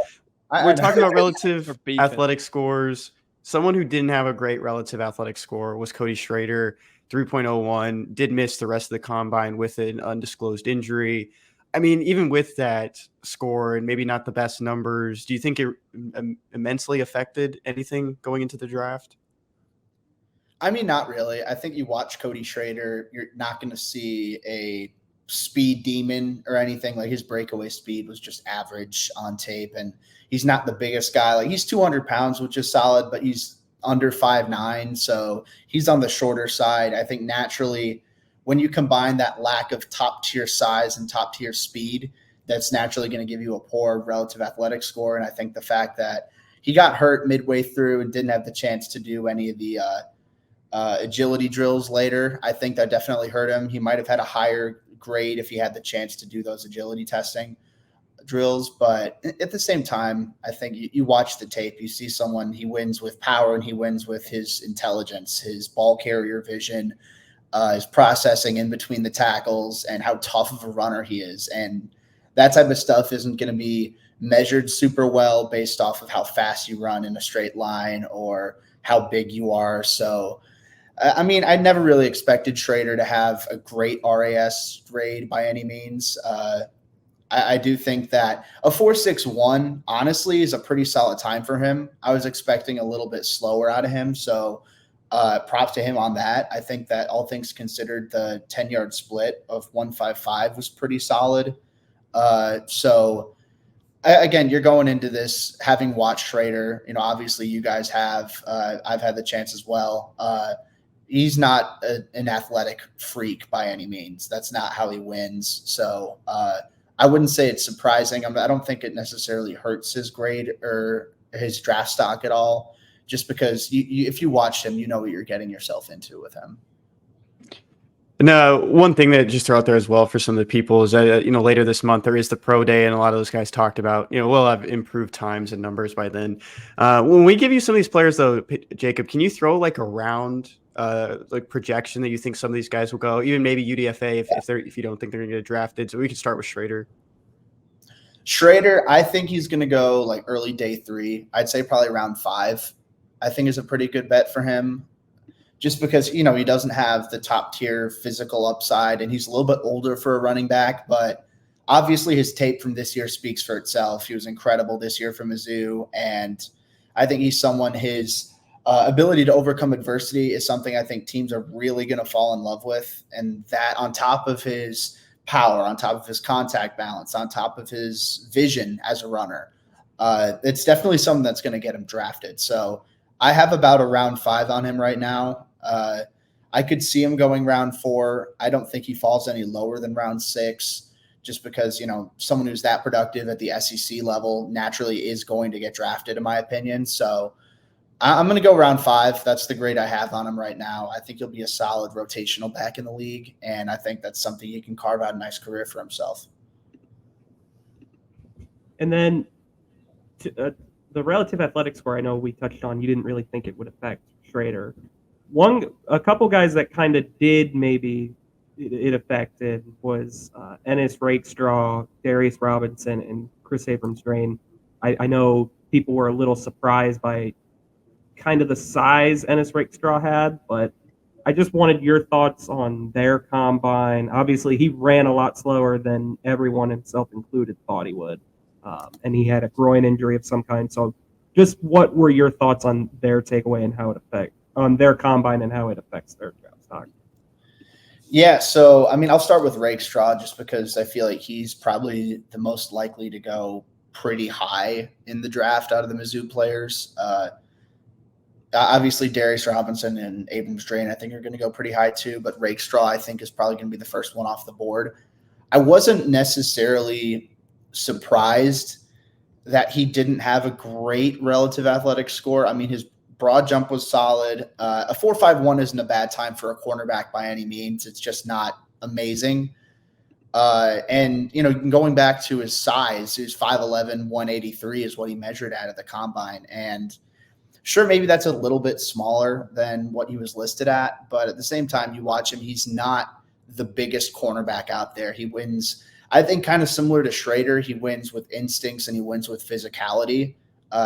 We're talking about relative athletic scores. Someone who didn't have a great relative athletic score was Cody Schrader. 3.01, did miss the rest of the combine with an undisclosed injury. I mean, even with that score and maybe not the best numbers, do you think it immensely affected anything going into the draft? I mean, not really. I think you watch Cody Schrader, you're not going to see a speed demon or anything. Like, his breakaway speed was just average on tape, and he's not the biggest guy. Like, he's 200 pounds, which is solid, but he's under 5'9", so he's on the shorter side. I think naturally, when you combine that lack of top-tier size and top-tier speed, that's naturally going to give you a poor relative athletic score. And I think the fact that he got hurt midway through and didn't have the chance to do any of the agility drills later, I think that definitely hurt him. He might have had a higher grade if he had the chance to do those agility testing drills, but at the same time, I think you watch the tape, you see someone, he wins with power and he wins with his intelligence, his ball carrier vision, his processing in between the tackles, and how tough of a runner he is. And that type of stuff isn't going to be measured super well based off of how fast you run in a straight line or how big you are. So I mean, I never really expected Schrader to have a great RAS grade by any means. I do think that a 4.61 honestly is a pretty solid time for him. I was expecting a little bit slower out of him, so props to him on that. I think that all things considered, the 10-yard split of 1.55 was pretty solid. Again, you're going into this having watched Schrader. Obviously you guys have. I've had the chance as well. He's not an athletic freak by any means. That's not how he wins. So I wouldn't say it's surprising. I don't think it necessarily hurts his grade or his draft stock at all, just because if you watch him, you know what you're getting yourself into with him. No, one thing that just throw out there as well for some of the people is that, later this month, there is the pro day, and a lot of those guys talked about, we'll have improved times and numbers by then. When we give you some of these players though, Jacob, can you throw like a round projection that you think some of these guys will go, even maybe UDFA if you don't think they're going to get drafted? So we can start with Schrader. Schrader, I think he's going to go like early day 3. I'd say probably round 5. I think is a pretty good bet for him, just because, he doesn't have the top tier physical upside, and he's a little bit older for a running back, but obviously his tape from this year speaks for itself. He was incredible this year for Mizzou, and I think he's someone, his ability to overcome adversity is something I think teams are really going to fall in love with. And that, on top of his power, on top of his contact balance, on top of his vision as a runner, it's definitely something that's going to get him drafted. So I have about a round 5 on him right now. I could see him going round 4. I don't think he falls any lower than round 6, just because, someone who's that productive at the SEC level naturally is going to get drafted, in my opinion. So I'm going to go round 5. That's the grade I have on him right now. I think he'll be a solid rotational back in the league, and I think that's something he can carve out a nice career for himself. And then the relative athletic score, I know we touched on, you didn't really think it would affect Schrader. A couple guys that kind of did maybe it affected was Ennis Rakestraw, Darius Robinson, and Kris Abrams-Draine. I know people were a little surprised by kind of the size Ennis Rakestraw had, but I just wanted your thoughts on their combine. Obviously, he ran a lot slower than everyone, himself included, thought he would. And he had a groin injury of some kind. So just what were your thoughts on their takeaway and how it on their combine and how it affects their draft stock? Yeah, so, I mean, I'll start with Rakestraw just because I feel like he's probably the most likely to go pretty high in the draft out of the Mizzou players. Obviously, Darius Robinson and Abrams-Draine, I think, are going to go pretty high too, but Rakestraw, I think, is probably going to be the first one off the board. I wasn't necessarily surprised that he didn't have a great relative athletic score. I mean, his broad jump was solid. A 4.51 isn't a bad time for a cornerback by any means. It's just not amazing. And, going back to his size, he was 5'11", 183 is what he measured at the combine. And sure, maybe that's a little bit smaller than what he was listed at. But at the same time, you watch him, he's not the biggest cornerback out there. He wins, I think, kind of similar to Schrader. He wins with instincts and he wins with physicality.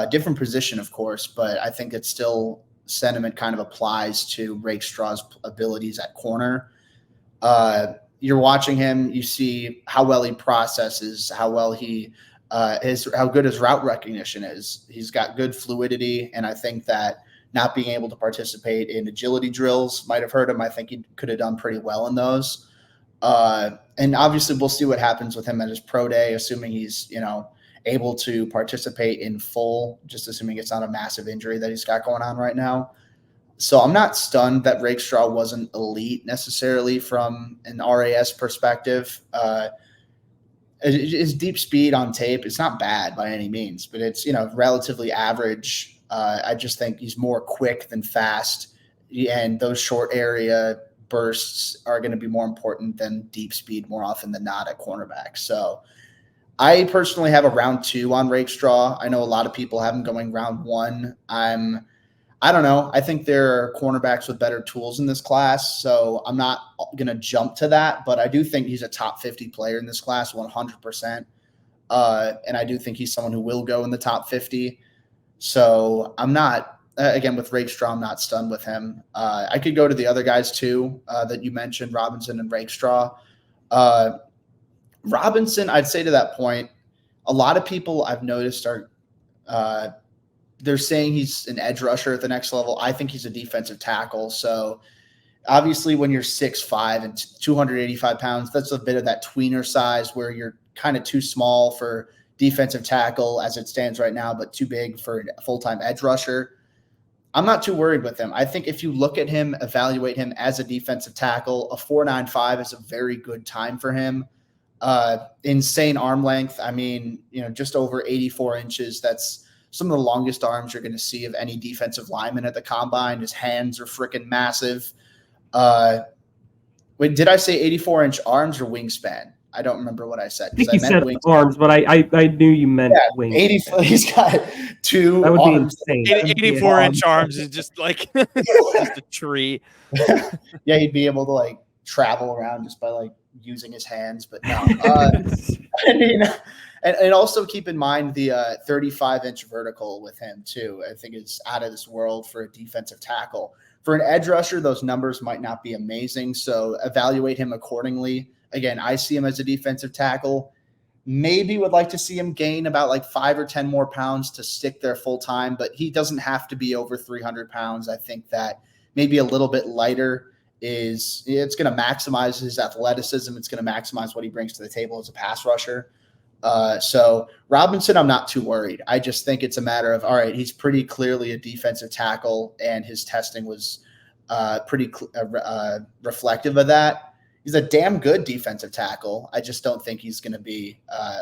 Different position, of course, but I think it's still sentiment kind of applies to Rakestraw's abilities at corner. You're watching him, you see how well he processes, how well he how good his route recognition is. He's got good fluidity, and I think that not being able to participate in agility drills might have hurt him. I think he could have done pretty well in those. And obviously, we'll see what happens with him at his pro day, assuming he's able to participate in full, just assuming it's not a massive injury that he's got going on right now. So I'm not stunned that Rakestraw wasn't elite necessarily from an RAS perspective. His deep speed on tape, it's not bad by any means, but it's, relatively average. I just think he's more quick than fast, and those short area bursts are going to be more important than deep speed more often than not at cornerback. So I personally have a round 2 on Rakestraw. I know a lot of people have him going round 1. I don't know. I think there are cornerbacks with better tools in this class, so I'm not going to jump to that, but I do think he's a top 50 player in this class, 100%. And I do think he's someone who will go in the top 50. So I'm not, again, with Rakestraw, I'm not stunned with him. I could go to the other guys too that you mentioned, Robinson and Rakestraw. Robinson, I'd say to that point, a lot of people I've noticed are they're saying he's an edge rusher at the next level. I think he's a defensive tackle. So obviously when you're 6'5" and 285 pounds, that's a bit of that tweener size where you're kind of too small for defensive tackle as it stands right now, but too big for a full-time edge rusher. I'm not too worried with him. I think if you look at him, evaluate him as a defensive tackle, a 4.95 is a very good time for him. Insane arm length. I mean, just over 84 inches. That's some of the longest arms you're going to see of any defensive lineman at the combine. His hands are freaking massive. Wait, did I say 84-inch arms or wingspan? I don't remember what I said. I think you said arms, but I knew you meant wingspan. 80. He's got 2 that would arms. be insane. 84-inch arms is just like just a tree. Yeah, he'd be able to travel around just by using his hands, but no. I mean, and also keep in mind the 35-inch vertical with him too. I think it's out of this world for a defensive tackle. For an edge rusher, those numbers might not be amazing, so evaluate him accordingly. Again, I see him as a defensive tackle. Maybe would like to see him gain about 5 or 10 more pounds to stick there full time, but he doesn't have to be over 300 pounds. I think that maybe a little bit lighter it's going to maximize his athleticism. It's going to maximize what he brings to the table as a pass rusher. So Robinson, I'm not too worried. I just think it's a matter of, all right, he's pretty clearly a defensive tackle, and his testing was pretty reflective of that. He's a damn good defensive tackle. I just don't think he's going to be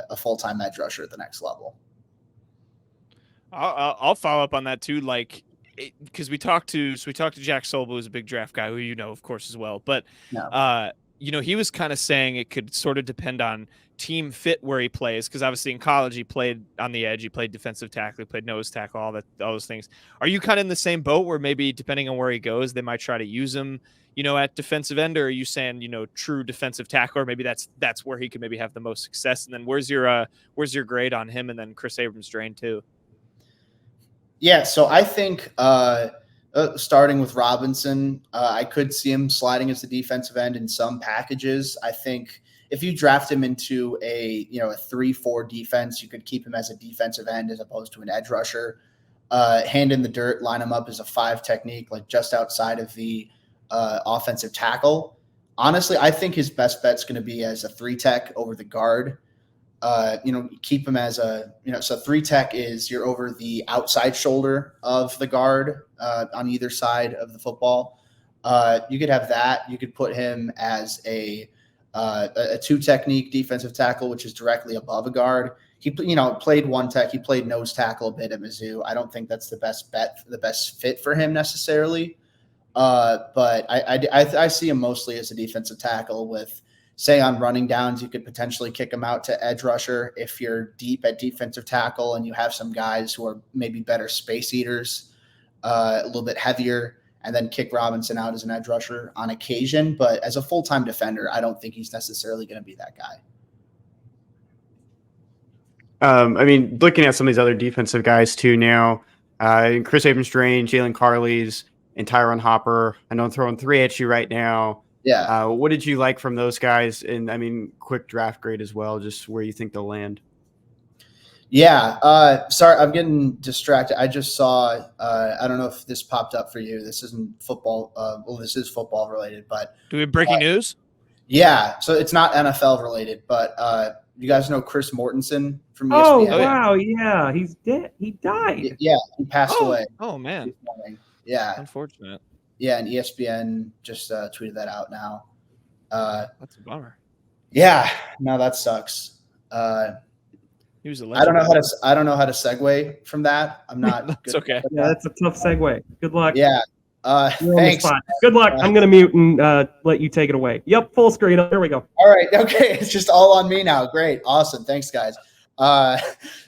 a full-time edge rusher at the next level. I'll follow up on that too. because we talked to Jack Solbo, who's a big draft guy, who you know, of course, as well. But No. he was kind of saying it could sort of depend on team fit where he plays, because obviously in college he played on the edge, he played defensive tackle, he played nose tackle, all those things. Are you kind of in the same boat where maybe depending on where he goes, they might try to use him, at defensive end, or are you saying true defensive tackle, or maybe that's where he could maybe have the most success? And then where's your grade on him, and then Kris Abrams-Draine too? Yeah, so I think starting with Robinson, I could see him sliding as the defensive end in some packages. I think if you draft him into a 3-4 defense, you could keep him as a defensive end as opposed to an edge rusher. Hand in the dirt, line him up as a 5 technique, like just outside of the offensive tackle. Honestly, I think his best bet's going to be as a 3 tech over the guard. Keep him as so 3 tech is you're over the outside shoulder of the guard on either side of the football. You could have that. You could put him as a 2 technique defensive tackle, which is directly above a guard. He played 1 tech. He played nose tackle a bit at Mizzou. I don't think that's the best bet, the best fit for him necessarily. But I see him mostly as a defensive tackle with, say, on running downs, you could potentially kick him out to edge rusher if you're deep at defensive tackle and you have some guys who are maybe better space eaters, a little bit heavier, and then kick Robinson out as an edge rusher on occasion. But as a full-time defender, I don't think he's necessarily going to be that guy. Looking at some of these other defensive guys too now, Kris Abrams-Draine, Jaylon Carlies, and Tyron Hopper. I know I'm throwing 3 at you right now. Yeah. What did you like from those guys? And quick draft grade as well, just where you think they'll land. Yeah. Sorry, I'm getting distracted. I just saw, I don't know if this popped up for you. This isn't football. This is football related, but do we have breaking news? Yeah. So it's not NFL related, but you guys know Chris Mortensen from ESPN? Oh, wow. Yeah. He's dead. He died. Yeah. He passed away. Oh, man. Yeah. Unfortunate. Yeah, and ESPN just tweeted that out now. That's a bummer. Yeah, no, that sucks. He was a legend. I don't know how to segue from that. I'm not. That's okay. Yeah, that's a tough segue. Good luck. Yeah. Thanks. Good luck. I'm gonna mute and let you take it away. Yep, full screen. There we go. All right. Okay, it's just all on me now. Great. Awesome. Thanks, guys.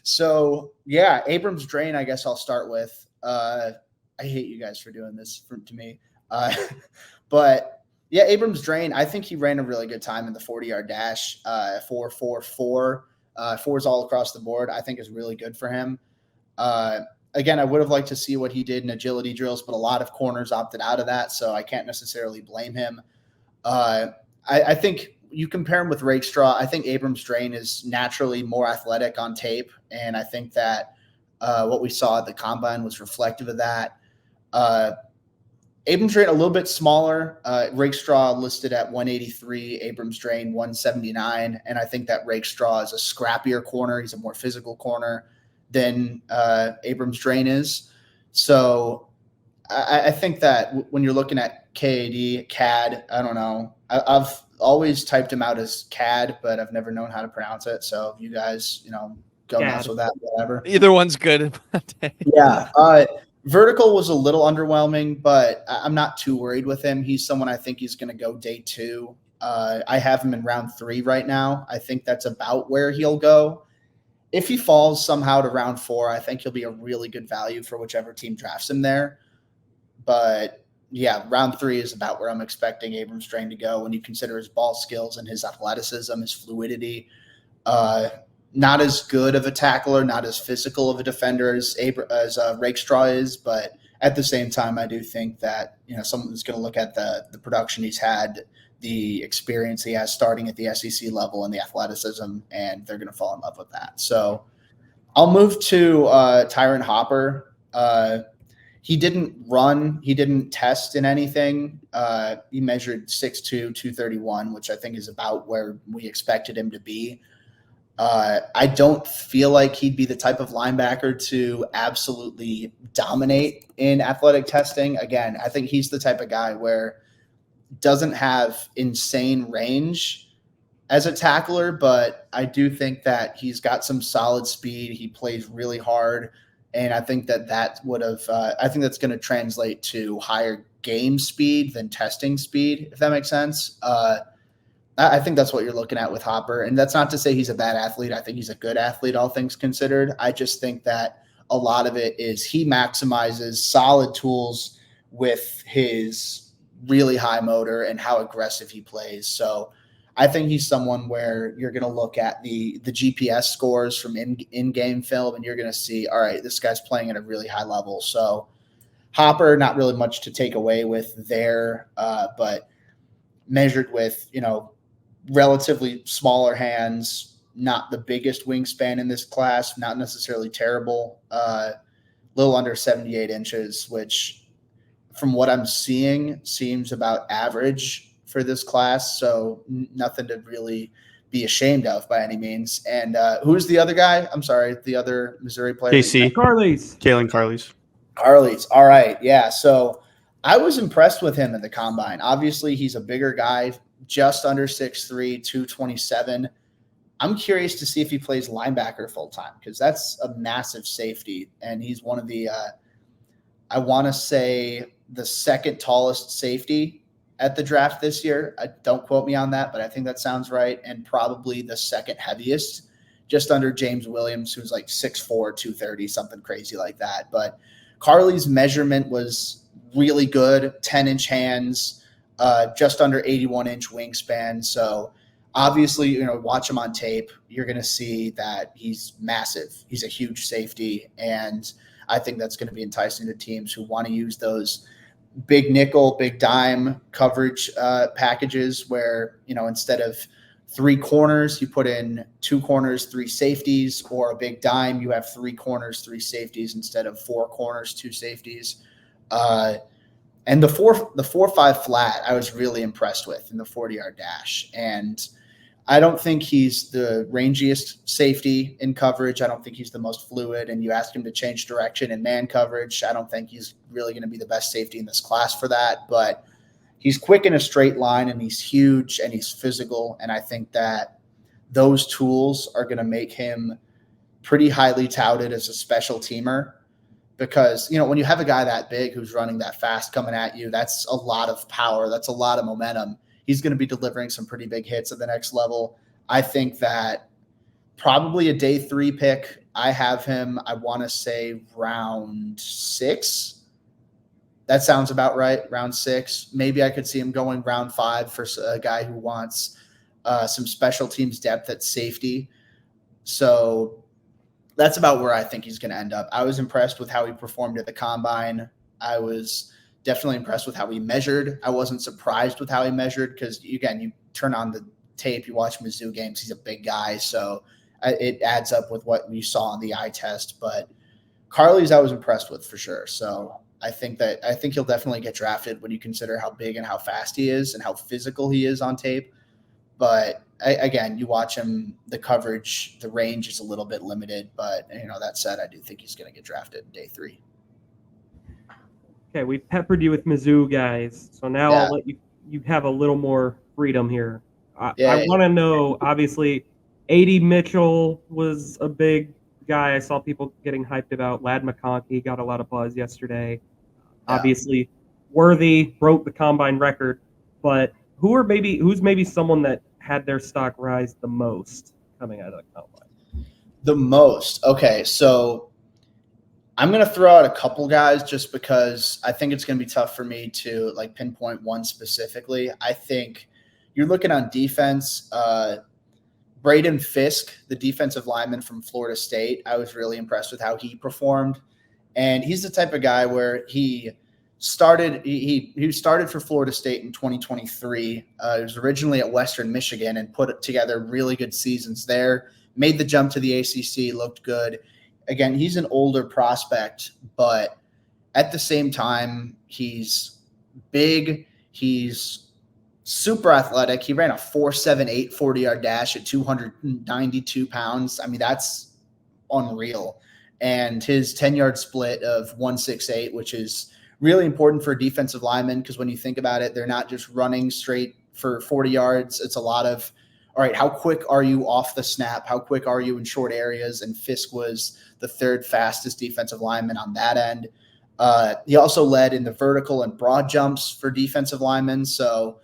So yeah, Abrams-Draine. I guess I'll start with. I hate you guys for doing this to me. But yeah, Abrams-Draine, I think he ran a really good time in the 40-yard dash, 4.44. 4s all across the board, I think is really good for him. Again, I would have liked to see what he did in agility drills, but a lot of corners opted out of that, so I can't necessarily blame him. I think you compare him with Rakestraw. I think Abrams-Draine is naturally more athletic on tape, and I think that what we saw at the combine was reflective of that. Abrams-Draine a little bit smaller. Rakestraw listed at 183, Abrams-Draine 179, and I think that Rakestraw is a scrappier corner. He's a more physical corner than Abrams-Draine is. So I think that when you're looking at CAD, I don't know. I've always typed him out as CAD, but I've never known how to pronounce it. So you guys, go nuts with that, whatever. Either one's good. Yeah. Vertical was a little underwhelming, but I'm not too worried with him. He's someone I think he's going to go day 2. I have him in round 3 right now. I think that's about where he'll go. If he falls somehow to round 4, I think he'll be a really good value for whichever team drafts him there. But yeah, round 3 is about where I'm expecting Abrams-Draine to go when you consider his ball skills and his athleticism, his fluidity. Not as good of a tackler, not as physical of a defender as Rakestraw is, but at the same time, I do think that someone's going to look at the production he's had, the experience he has starting at the SEC level, and the athleticism, and they're going to fall in love with that. So I'll move to Tyron Hopper. He didn't run, he didn't test in anything. He measured 6'2", 231, which I think is about where we expected him to be. I don't feel like he'd be the type of linebacker to absolutely dominate in athletic testing. Again, I think he's the type of guy where doesn't have insane range as a tackler, but I do think that he's got some solid speed. He plays really hard. And I think that would have, I think that's going to translate to higher game speed than testing speed, if that makes sense. I think that's what you're looking at with Hopper. And that's not to say he's a bad athlete. I think he's a good athlete, all things considered. I just think that a lot of it is he maximizes solid tools with his really high motor and how aggressive he plays. So I think he's someone where you're going to look at the GPS scores from in-game film, and you're going to see, all right, this guy's playing at a really high level. So Hopper, not really much to take away with there, but measured with, relatively smaller hands, not the biggest wingspan in this class, not necessarily terrible, little under 78 inches, which from what I'm seeing seems about average for this class. So nothing to really be ashamed of by any means. And who's the other guy? I'm sorry, the other Missouri player. KC. Carlies. Jaylon Carlies. Carlies. All right. Yeah. So I was impressed with him in the combine. Obviously, he's a bigger guy, just under 6'3", 227. I'm curious to see if he plays linebacker full time, because that's a massive safety. And he's one of the, I want to say, the second tallest safety at the draft this year. Don't quote me on that, but I think that sounds right. And probably the second heaviest, just under James Williams, who's like 6'4", 230, something crazy like that. But Carlies' measurement was really good, 10-inch hands, just under 81-inch wingspan. So obviously, watch him on tape. You're going to see that he's massive. He's a huge safety, and I think that's going to be enticing to teams who want to use those big nickel, big dime coverage packages where, instead of 3 corners, you put in 2 corners, 3 safeties, or a big dime, you have 3 corners, 3 safeties instead of 4 corners, 2 safeties. And the 4.5 flat, I was really impressed with in the 40-yard dash. And I don't think he's the rangiest safety in coverage. I don't think he's the most fluid. And you ask him to change direction in man coverage, I don't think he's really going to be the best safety in this class for that. But he's quick in a straight line, and he's huge, and he's physical. And I think that those tools are going to make him pretty highly touted as a special teamer, because, when you have a guy that big who's running that fast coming at you, that's a lot of power. That's a lot of momentum. He's going to be delivering some pretty big hits at the next level. I think that probably a day 3 pick. I have him, I want to say round 6. That sounds about right. Round 6. Maybe I could see him going round 5 for a guy who wants some special teams depth at safety. So that's about where I think he's going to end up. I was impressed with how he performed at the combine. I was definitely impressed with how he measured. I wasn't surprised with how he measured, because, again, you turn on the tape, you watch Mizzou games, he's a big guy. So it adds up with what you saw on the eye test. But Carlies I was impressed with for sure. So I think he'll definitely get drafted when you consider how big and how fast he is and how physical he is on tape. But again, you watch him, the coverage, the range is a little bit limited. But, that said, I do think he's going to get drafted day 3. Okay, we peppered you with Mizzou guys, so now I'll let you have a little more freedom here. I want to know, obviously, A.D. Mitchell was a big guy I saw people getting hyped about. Ladd McConkey got a lot of buzz yesterday. Yeah. Obviously, Worthy broke the combine record, but who's maybe someone that had their stock rise the most coming out of the combine? The most? Okay, so I'm going to throw out a couple guys just because I think it's going to be tough for me to pinpoint one specifically. I think you're looking on defense. Braden Fisk, the defensive lineman from Florida State, I was really impressed with how he performed. And he's the type of guy where he started for Florida State in 2023. He was originally at Western Michigan and put together really good seasons there. Made the jump to the ACC, looked good. Again, he's an older prospect, but at the same time, he's big. He's super athletic. He ran a 4.78 40-yard dash at 292 pounds. I mean, that's unreal. And his 10-yard split of 1.68, which is really important for a defensive lineman, because when you think about it, they're not just running straight for 40 yards. It's a lot of all right, how quick are you off the snap? How quick are you in short areas? And Fisk was the third fastest defensive lineman on that end. He also led in the vertical and broad jumps for defensive linemen. So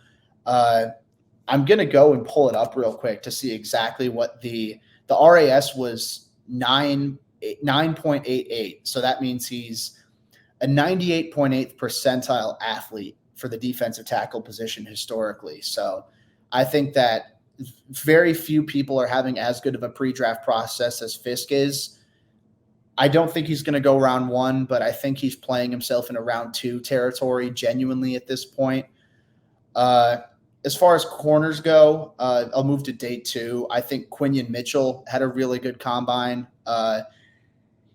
I'm going to go and pull it up real quick to see exactly what the RAS was 9.88. So that means he's a 98.8th percentile athlete for the defensive tackle position historically. So I think that very few people are having as good of a pre-draft process as Fisk is. I don't think he's going to go round 1, but I think he's playing himself in a round 2 territory genuinely at this point. As far as corners go, I'll move to day 2. I think Quinion Mitchell had a really good combine.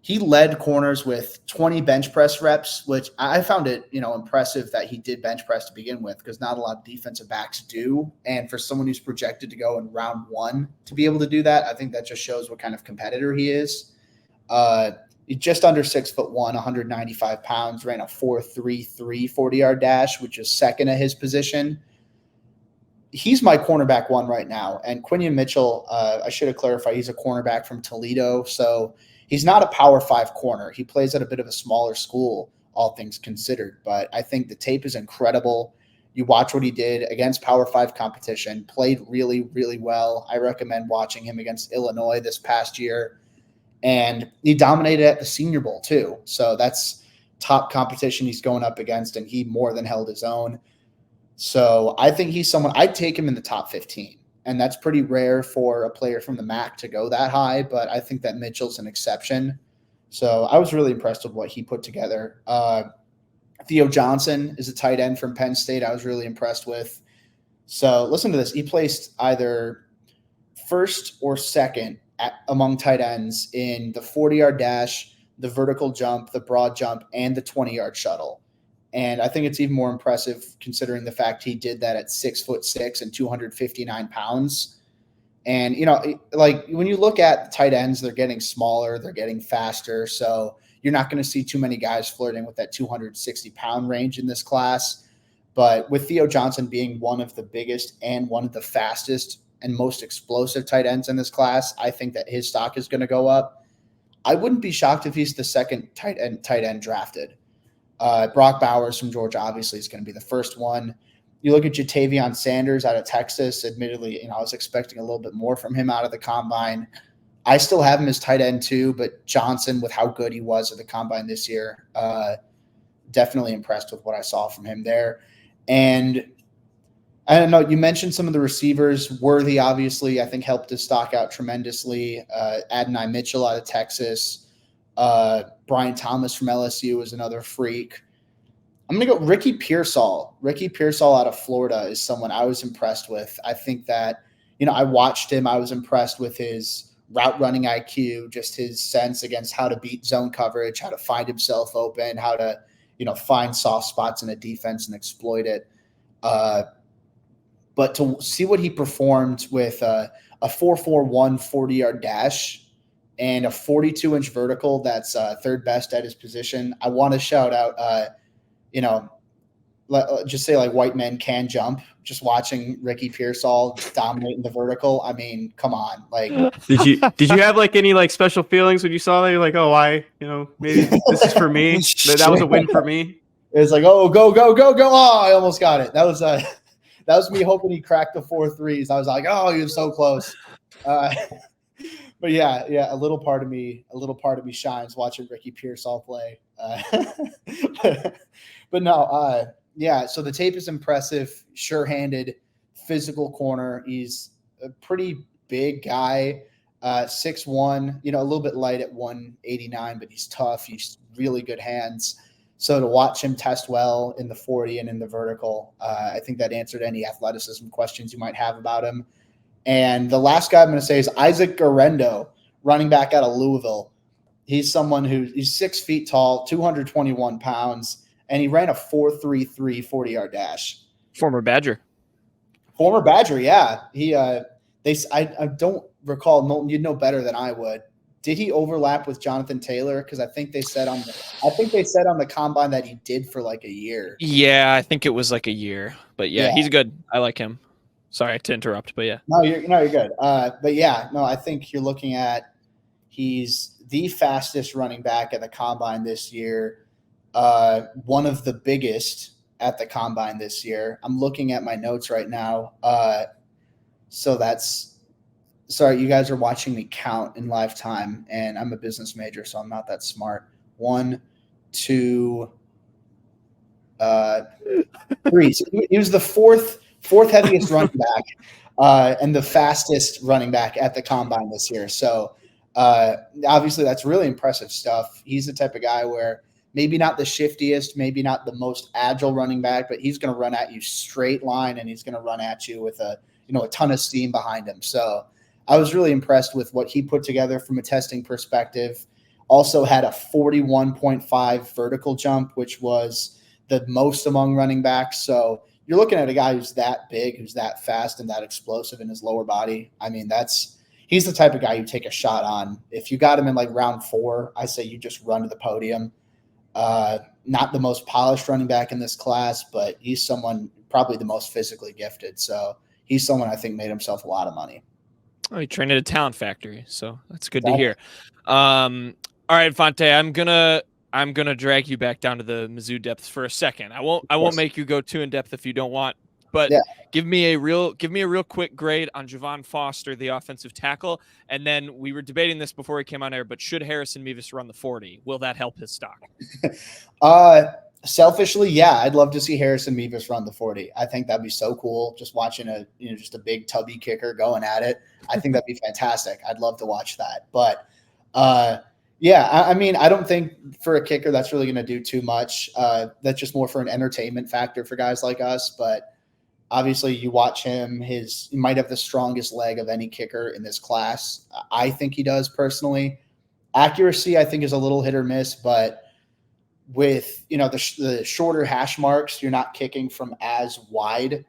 He led corners with 20 bench press reps, which I found it, impressive that he did bench press to begin with, because not a lot of defensive backs do. And for someone who's projected to go in round 1 to be able to do that, I think that just shows what kind of competitor he is. He's just under 6'1", 195 pounds, ran a 4.33 40-yard dash, which is second at his position. He's my cornerback 1 right now. And Quinion Mitchell, I should have clarified, he's a cornerback from Toledo. So he's not a Power 5 corner. He plays at a bit of a smaller school, all things considered. But I think the tape is incredible. You watch what he did against Power 5 competition, played really, really well. I recommend watching him against Illinois this past year. And he dominated at the Senior Bowl too. So that's top competition he's going up against, and he more than held his own. So I think he's someone, I'd take him in the top 15. And that's pretty rare for a player from the MAC to go that high, but I think that Mitchell's an exception. So I was really impressed with what he put together. Theo Johnson is a tight end from Penn State I was really impressed with. So listen to this. He placed either first or second among tight ends in the 40-yard dash, the vertical jump, the broad jump, and the 20-yard shuttle. And I think it's even more impressive considering the fact he did that at 6'6" and 259 pounds. And, like when you look at the tight ends, they're getting smaller, they're getting faster. So you're not going to see too many guys flirting with that 260-pound range in this class. But with Theo Johnson being one of the biggest and one of the fastest and most explosive tight ends in this class, I think that his stock is going to go up. I wouldn't be shocked if he's the second tight end drafted. Brock Bowers from Georgia obviously is going to be the first one. You look at Jatavion Sanders out of Texas. Admittedly, I was expecting a little bit more from him out of the combine. I still have him as tight end too, but Johnson, with how good he was at the combine this year, definitely impressed with what I saw from him there. And I don't know, you mentioned some of the receivers. Worthy, obviously, I think helped his stock out tremendously. Adonai Mitchell out of Texas. Brian Thomas from LSU is another freak. I'm going to go Ricky Pearsall. Ricky Pearsall out of Florida is someone I was impressed with. I think that, I watched him. I was impressed with his route running IQ, just his sense against how to beat zone coverage, how to find himself open, how to, find soft spots in a defense and exploit it. But to see what he performed with a 4.41 40-yard dash and a 42-inch vertical that's third best at his position, I want to shout out, just say like white men can jump. Just watching Ricky Pearsall dominating the vertical. I mean, come on. Like, did you have like any like special feelings when you saw that? You're like, oh, maybe this is for me. That was a win for me. It was like, oh, go. Oh, I almost got it. That was me hoping he cracked the 4 threes. I was like, oh, he was so close. But yeah, a little part of me shines watching Ricky Pearsall play. But no, so the tape is impressive, sure-handed, physical corner. He's a pretty big guy, 6'1", a little bit light at 189, but he's tough. He's really good hands. So to watch him test well in the 40 and in the vertical, I think that answered any athleticism questions you might have about him. And the last guy I'm going to say is Isaac Garendo, running back out of Louisville. He's someone he's 6 feet tall, 221 pounds, and he ran a 4.33 40-yard dash. Former Badger, yeah. I don't recall, Milton, you'd know better than I would. Did he overlap with Jonathan Taylor? Because I think they said on the combine that he did for like a year. Yeah, I think it was like a year. But yeah, he's good. I like him. Sorry to interrupt, but yeah. No, you're good. But yeah, no, I think you're looking at he's the fastest running back at the combine this year. One of the biggest at the combine this year. I'm looking at my notes right now. So that's sorry, you guys are watching me count in live time, and I'm a business major, so I'm not that smart. 1, 2, 3. So he was the fourth heaviest running back, and the fastest running back at the combine this year. So obviously that's really impressive stuff. He's the type of guy where maybe not the shiftiest, maybe not the most agile running back, but he's going to run at you straight line, and he's going to run at you with a ton of steam behind him. So I was really impressed with what he put together from a testing perspective. Also had a 41.5 vertical jump, which was the most among running backs. So you're looking at a guy who's that big, who's that fast, and that explosive in his lower body. I mean, he's the type of guy you take a shot on. If you got him in like round 4, I say you just run to the podium. Not the most polished running back in this class, but he's someone probably the most physically gifted. So he's someone I think made himself a lot of money. Oh, he trained at a talent factory, so that's good to hear. All right, Infante, I'm gonna drag you back down to the Mizzou depths for a second. I won't make you go too in depth if you don't want, but give me a real quick grade on Javon Foster, the offensive tackle, and then we were debating this before he came on air. But should Harrison Mevis run the 40? Will that help his stock? Selfishly, yeah, I'd love to see Harrison Mevis run the 40. I think that'd be so cool. Just watching just a big tubby kicker going at it. I think that'd be fantastic. I'd love to watch that. But yeah, I mean, I don't think for a kicker that's really going to do too much. That's just more for an entertainment factor for guys like us. But obviously, you watch him; he might have the strongest leg of any kicker in this class. I think he does personally. Accuracy, I think, is a little hit or miss, but with the shorter hash marks, you're not kicking from as wide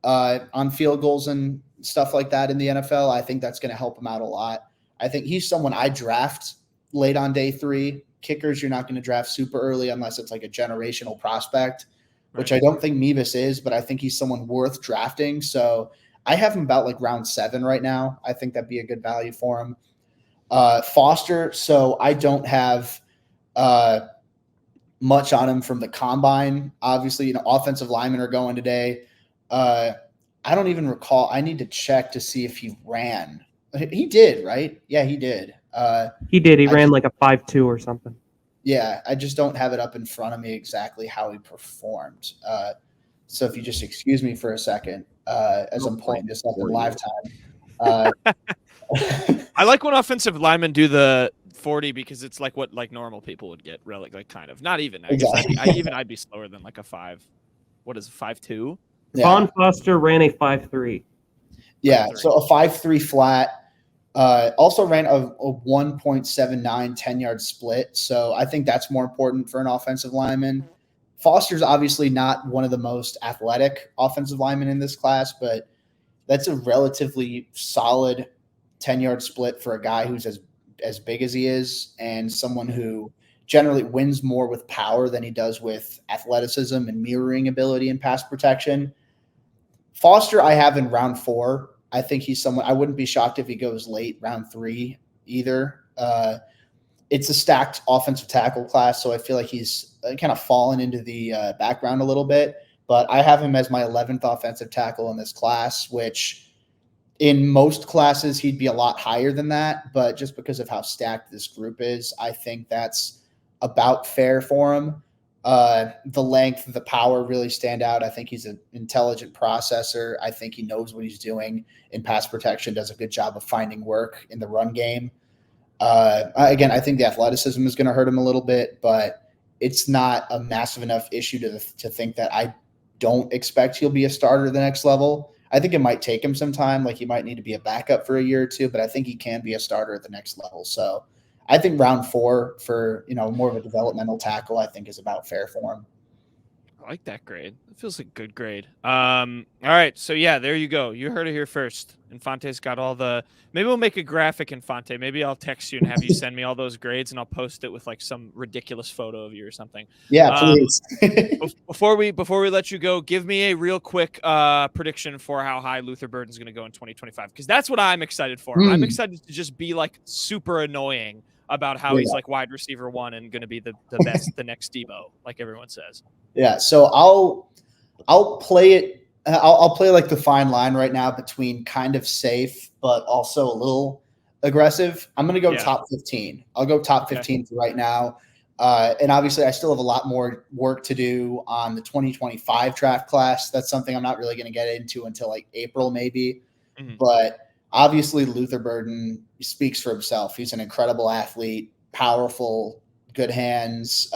on field goals and stuff like that in the NFL. I think that's going to help him out a lot. I think he's someone I draft late on day 3. Kickers, you're not going to draft super early unless it's like a generational prospect, which I don't think Mevis is, but I think he's someone worth drafting. So I have him about like round 7 right now. I think that'd be a good value for him. Foster, so I don't have much on him from the combine. Obviously, offensive linemen are going today. I don't even recall. I need to check to see if he ran. He did, right? Yeah, he did. He did. He ran like a 5.2 or something. Yeah, I just don't have it up in front of me exactly how he performed. So if you just excuse me for a second, as I'm pulling this up in live time. I like when offensive linemen do the 40 because it's like what normal people would get, really, like kind of. Not even. I guess I'd be slower than like a 5. What is it, 5.2? Yeah. Javon Foster ran a 5.3. Yeah, 5.3. So a 5.3 flat. Also ran a 1.79 10-yard split. So I think that's more important for an offensive lineman. Foster's obviously not one of the most athletic offensive linemen in this class, but that's a relatively solid 10-yard split for a guy who's as big as he is and someone who generally wins more with power than he does with athleticism and mirroring ability and pass protection. Foster I have in round 4. I think he's someone I wouldn't be shocked if he goes late round 3 either. It's a stacked offensive tackle class, so I feel like he's kind of fallen into the background a little bit. But I have him as my 11th offensive tackle in this class, which in most classes he'd be a lot higher than that. But just because of how stacked this group is, I think that's about fair for him. The length, the power really stand out. I think he's an intelligent processor. I think he knows what he's doing in pass protection, does a good job of finding work in the run game. Again, I think the athleticism is going to hurt him a little bit, but it's not a massive enough issue to think that I don't expect he'll be a starter at the next level. I think it might take him some time. Like he might need to be a backup for a year or two, but I think he can be a starter at the next level. So I think round 4 for, more of a developmental tackle, I think is about fair for him. I like that grade. It feels like a good grade. All right. So yeah, there you go. You heard it here first. Infante's got all the. Maybe we'll make a graphic, Infante. Maybe I'll text you and have you send me all those grades, and I'll post it with like some ridiculous photo of you or something. Yeah, please. Before we let you go, give me a real quick prediction for how high Luther Burden's going to go in 2025, because that's what I'm excited for. I'm excited to just be like super annoying about how he's like wide receiver 1 and going to be the best, the next Debo, like everyone says. Yeah, so I'll play it. I'll play like the fine line right now between kind of safe but also a little aggressive. I'm going to go top 15. I'll go top 15 for right now. And obviously, I still have a lot more work to do on the 2025 draft class. That's something I'm not really going to get into until like April, maybe. Mm-hmm. But obviously, Luther Burden speaks for himself. He's an incredible athlete, powerful, good hands,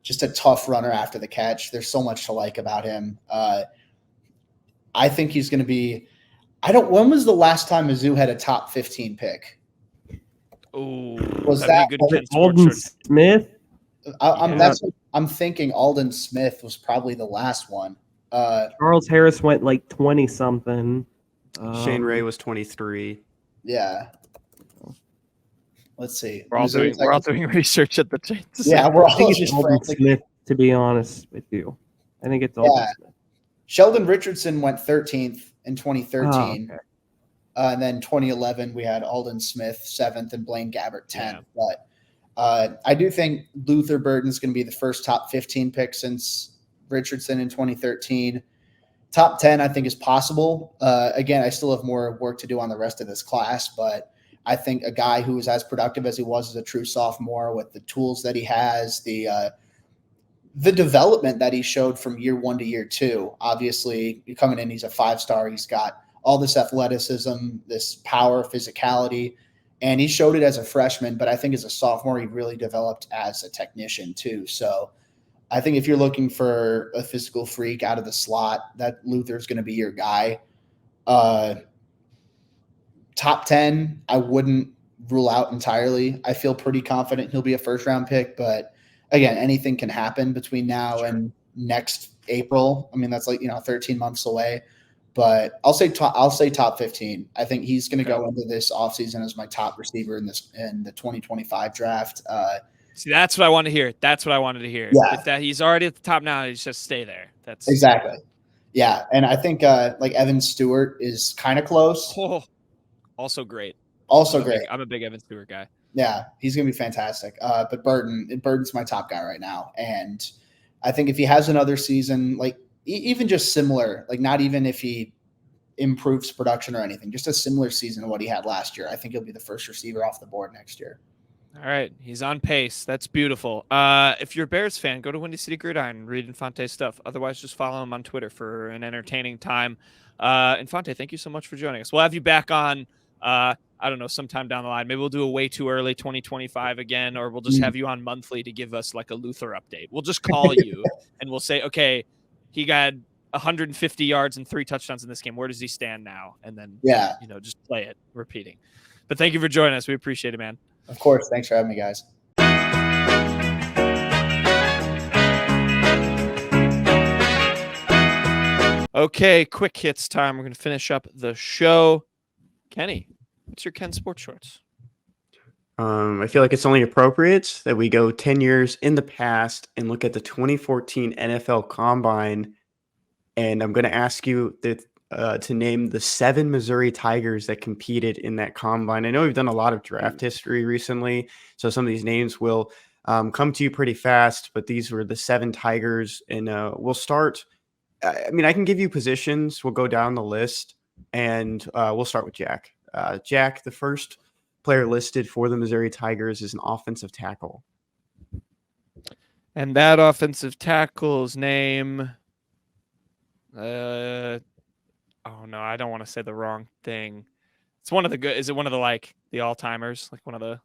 just a tough runner after the catch. There's so much to like about him. I think he's going to be – when was the last time Mizzou had a top 15 pick? Oh, was that Alden Smith? I'm thinking Alden Smith was probably the last one. Charles Harris went like 20 something. Shane Ray was 23. Yeah. Let's see. We're all doing research at the time. Yeah, we're all just Alden Smith, to be honest with you. I think it's Alden Smith. Sheldon Richardson went 13th in 2013. And then 2011, we had Alden Smith 7th and Blaine Gabbert 10th. Yeah. But I do think Luther Burden is going to be the first top 15 pick since Richardson in 2013. Top 10, I think, is possible. Again, I still have more work to do on the rest of this class, but I think a guy who is as productive as he was as a true sophomore with the tools that he has, the development that he showed from year 1 to year 2. Obviously, coming in, he's a 5-star. He's got all this athleticism, this power, physicality, and he showed it as a freshman. But I think as a sophomore, he really developed as a technician too. So I think if you're looking for a physical freak out of the slot, that Luther's going to be your guy. Top 10, I wouldn't rule out entirely. I feel pretty confident he'll be a first-round pick, but again, anything can happen between now and next April. I mean, that's like 13 months away. But I'll say top 15. I think he's going to go into this offseason as my top receiver in the 2025 draft. See, that's what I wanted to hear. That's what I wanted to hear. Yeah. If that he's already at the top now, he's just stay there. That's exactly. Yeah, and I think like Evan Stewart is kind of close. Oh, also great. I'm a big Evan Stewart guy. Yeah, he's going to be fantastic. But Burden's my top guy right now, and I think if he has another season, like even just similar, like not even if he improves production or anything, just a similar season to what he had last year, I think he'll be the first receiver off the board next year. All right, he's on pace. That's beautiful. If you're a Bears fan, go to Windy City Gridiron and read Infante's stuff. Otherwise, just follow him on Twitter for an entertaining time. Infante, thank you so much for joining us. We'll have you back on, I don't know, sometime down the line. Maybe we'll do a way too early 2025 again, or we'll just have you on monthly to give us like a Luther update. We'll just call you and we'll say, okay, he got 150 yards and 3 touchdowns in this game. Where does he stand now? And then, just play it, repeating. But thank you for joining us. We appreciate it, man. Of course. Thanks for having me, guys. Okay, quick hits time. We're going to finish up the show. Kenny, what's your Ken Sports Shorts? I feel like it's only appropriate that we go 10 years in the past and look at the 2014 NFL Combine. And I'm going to ask you to name the 7 Missouri Tigers that competed in that Combine. I know we've done a lot of draft history recently, so some of these names will come to you pretty fast, but these were the 7 Tigers. And we'll start. I mean, I can give you positions. We'll go down the list, and we'll start with Jack. Jack, the first player listed for the Missouri Tigers is an offensive tackle. And that offensive tackle's name... oh no, I don't want to say the wrong thing. It's one of the good. Is it one of the like the all-timers? Like one of the,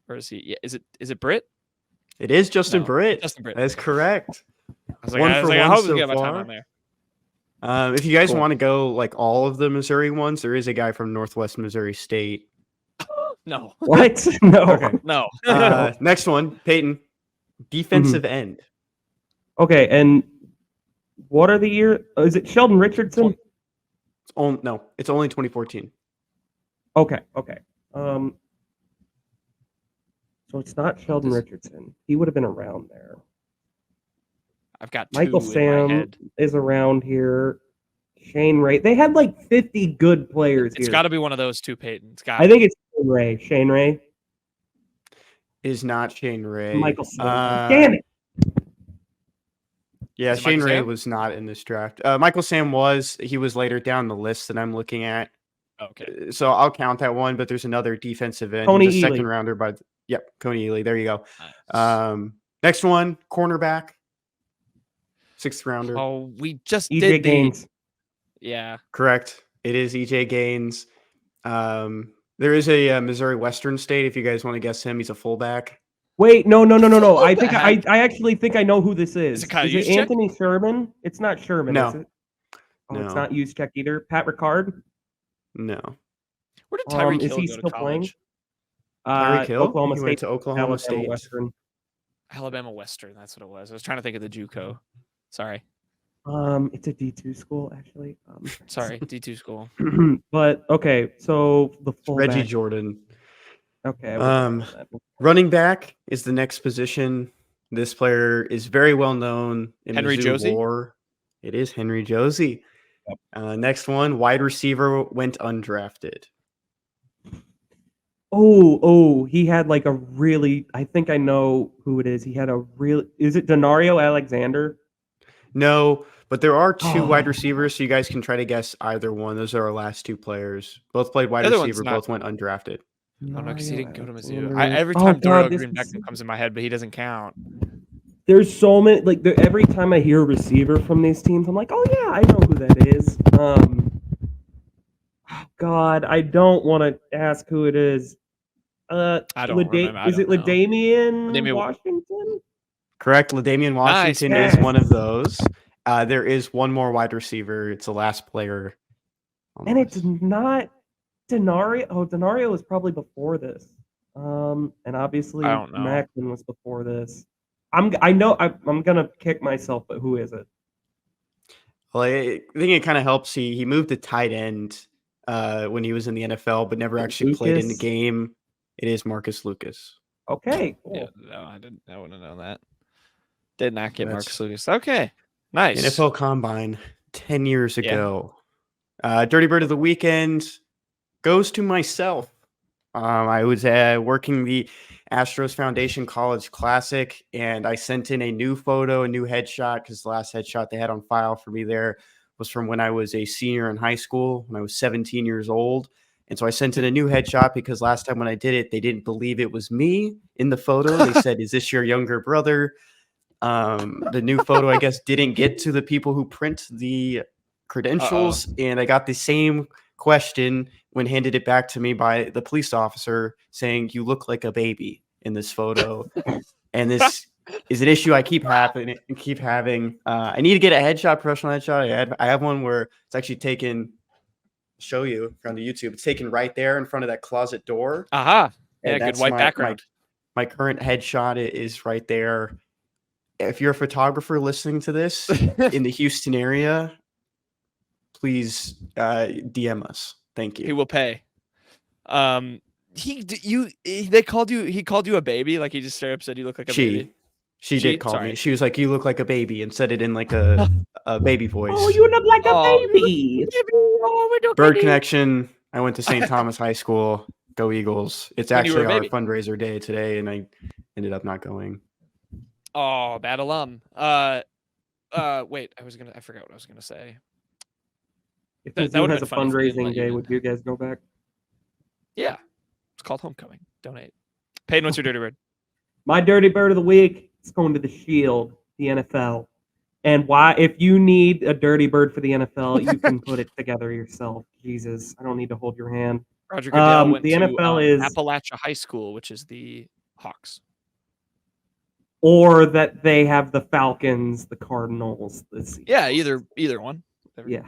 or is he? Yeah, is it Britt? It is Justin Britt. Justin Britt. That is correct. I hope we get my time on there. If you guys want to go like all of the Missouri ones, there is a guy from Northwest Missouri State. No. What? No. Okay. No. Next one, Peyton. Defensive end. Okay, and what are the year? Is it Sheldon Richardson? It's only 2014. Okay. So it's not Sheldon Richardson. He would have been around there. I've got Michael two in my Sam head. is around here. Shane Ray. They had like 50 good players It's here. got to be one of those two, Peyton. I think it's Shane Ray. Shane Ray. Is not Shane Ray. Michael Sam. Damn it. Yeah, Is it Shane Michael Ray Sam? was not in this draft. Michael Sam was. He was later down the list that I'm looking at. Okay. So I'll count that one, but there's another defensive end. Tony He's a Ely. second rounder by yep, Coney Ely. There you go. Nice. Next one, cornerback. 6th rounder. Oh, we just EJ did Gaines. Yeah. Correct. It is EJ Gaines. There is a Missouri Western State. If you guys want to guess him, he's a fullback. Wait, no. I think Fullback. I actually think I know who this is. Is it Kyle Is it Juszczyk? Anthony Sherman? It's not Sherman, No. is it? Oh, No. it's not Juszczyk either. Pat Ricard? No. Where did Tyreek is Hill he go to still playing? college? Tyreek Hill? Oklahoma He State. went to Oklahoma Alabama State. Western. Alabama Western. That's what it was. I was trying to think of the JUCO. Sorry. It's a D2 school actually. Sorry. D2 school. But okay, so the fullback. Reggie Jordan. Okay. I wasn't sure that. Running back is the next position. This player is very well known in Henry Mizzou Josie? lore. It is Henry Josie. Next one, wide receiver went undrafted. Oh, he had like a really. I think I know who it is. He had a real. Is it Denario Alexander? No, but there are two wide Oh. receivers, so you guys can try to guess either one. Those are our last two players. Both played wide The other one's receiver, not- both went undrafted. Oh, no, because he didn't go to Mizzou. Alexander. Every Oh, time God, Dorial this Green is- Beckham comes in my head, but he doesn't count. There's so many. Like every time I hear a receiver from these teams, I'm like, oh yeah, I know who that is. Oh God, I don't want to ask who it is. I don't remember. I Is it don't know. LaDamian Washington? Correct. LaDamian Washington Nice. is one of those. There is one more wide receiver. It's the last player. on the And list. it's not Denario. Oh, Denario was probably before this. And obviously I don't know. Macklin was before this. I'm gonna kick myself, but who is it? Well, I think it kind of helps. He moved to tight end when he was in the NFL, but never actually played in the Lucas? game. It is Marcus Lucas. Okay, cool. Yeah, no, I didn't. I wouldn't have known that. Did not get That's- Marcus Lucas. Okay, nice. NFL Combine 10 years Yeah. ago. Dirty Bird of the Weekend goes to myself. I was working the Astros Foundation College Classic, and I sent in a new photo, a new headshot, because the last headshot they had on file for me there was from when I was a senior in high school, when I was 17 years old. And so I sent in a new headshot because last time when I did it, they didn't believe it was me in the photo. They said, "Is this your younger brother?" The new photo, I guess, didn't get to the people who print the credentials, and I got the same question when handed it back to me by the police officer saying, "You look like a baby in this photo." And this is an issue I keep having. I need to get a headshot, professional headshot. I have one where it's actually taken. Show you from the YouTube. It's taken right there in front of that closet door. Aha. Yeah, And good that's white background. My current headshot is right there. If you're a photographer listening to this in the Houston area, please DM us. Thank He you. will pay. They called you. He called you a baby. Like he just straight up said you look like a baby. She She? did call Sorry. me. She was like, "You look like a baby," and said it in like a baby voice. Oh, you look like a Oh, baby. Bird Connection. I went to St. Thomas High School. Go Eagles! It's When you were actually a our baby. fundraiser day today, and I ended up not going. Oh, bad alum. Wait, I forgot what I was gonna say. If That Mizzou would've has a been fun if we didn't fundraising let you day, in. would you guys go back? Yeah, it's called homecoming. Donate. Peyton, what's your dirty bird? My dirty bird of the week is going to the Shield, the NFL. And why? If you need a dirty bird for the NFL, you can put it together yourself. Jesus, I don't need to hold your hand. Roger Goodell went the to NFL is- Appalachia High School, which is the Hawks. Or that they have the Falcons, the Cardinals, the Seahawks. Yeah, either one. Whatever. Yeah.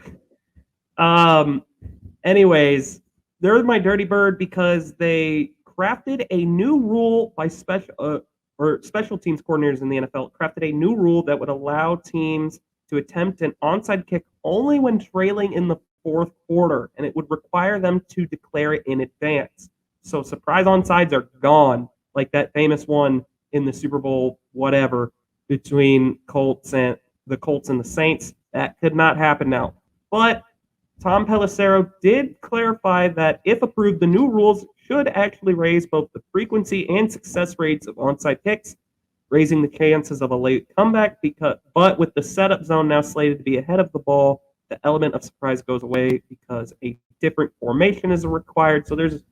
Anyways, they're my dirty bird because they crafted a new rule by or special teams coordinators in the NFL crafted a new rule that would allow teams to attempt an onside kick only when trailing in the fourth quarter, and it would require them to declare it in advance. So surprise onsides are gone, like that famous one in the Super Bowl, whatever, between the Colts and the Saints. That could not happen now. But Tom Pelissero did clarify that if approved, the new rules should actually raise both the frequency and success rates of onside kicks, raising the chances of a late comeback. But with the setup zone now slated to be ahead of the ball, the element of surprise goes away because a different formation is required. So there's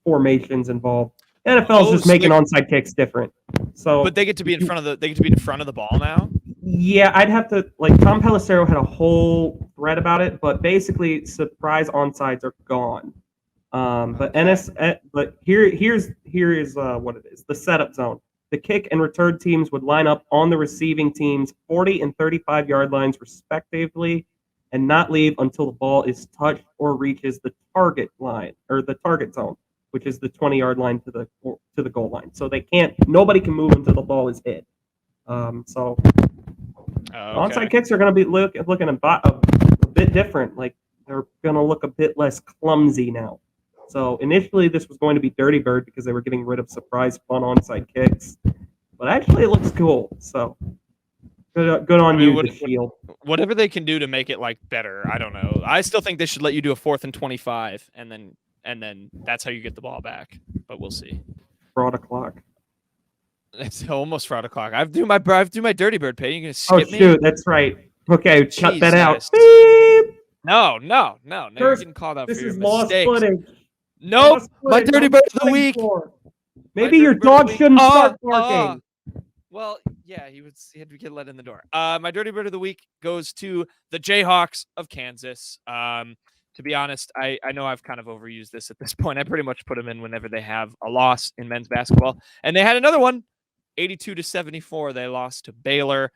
formations involved. NFL is just making onside kicks different. So, but they get to be in front of the ball now. Yeah, I'd have to Tom Pelissero had a whole thread about it, but basically surprise onsides are gone. But here is what it is. The setup zone. The kick and return teams would line up on the receiving team's 40 and 35-yard lines respectively and not leave until the ball is touched or reaches the target zone, which is the 20-yard line to the goal line. So nobody can move until the ball is hit. Onside kicks are going to be looking a bit different. Like, they're going to look a bit less clumsy now. So initially this was going to be Dirty Bird because they were getting rid of surprise fun onside kicks. But actually it looks cool. So good on you, the Shield. Whatever they can do to make it better, I don't know. I still think they should let you do a 4th and 25 and then that's how you get the ball back. But we'll see. Fraud o'clock. It's almost fraud o'clock. I have to do my Dirty Bird pay. You gonna skip me? Oh shoot, that's right. Okay, cut that out. Beep. No, you can call that this for your is lost footage. Nope, my Dirty Bird of the week. Maybe your dog shouldn't start barking. Well, yeah, he had to get let in the door. My Dirty Bird of the week goes to the Jayhawks of Kansas. To be honest, I know I've kind of overused this at this point. I pretty much put them in whenever they have a loss in men's basketball. And they had another one, 82-74. They lost to Baylor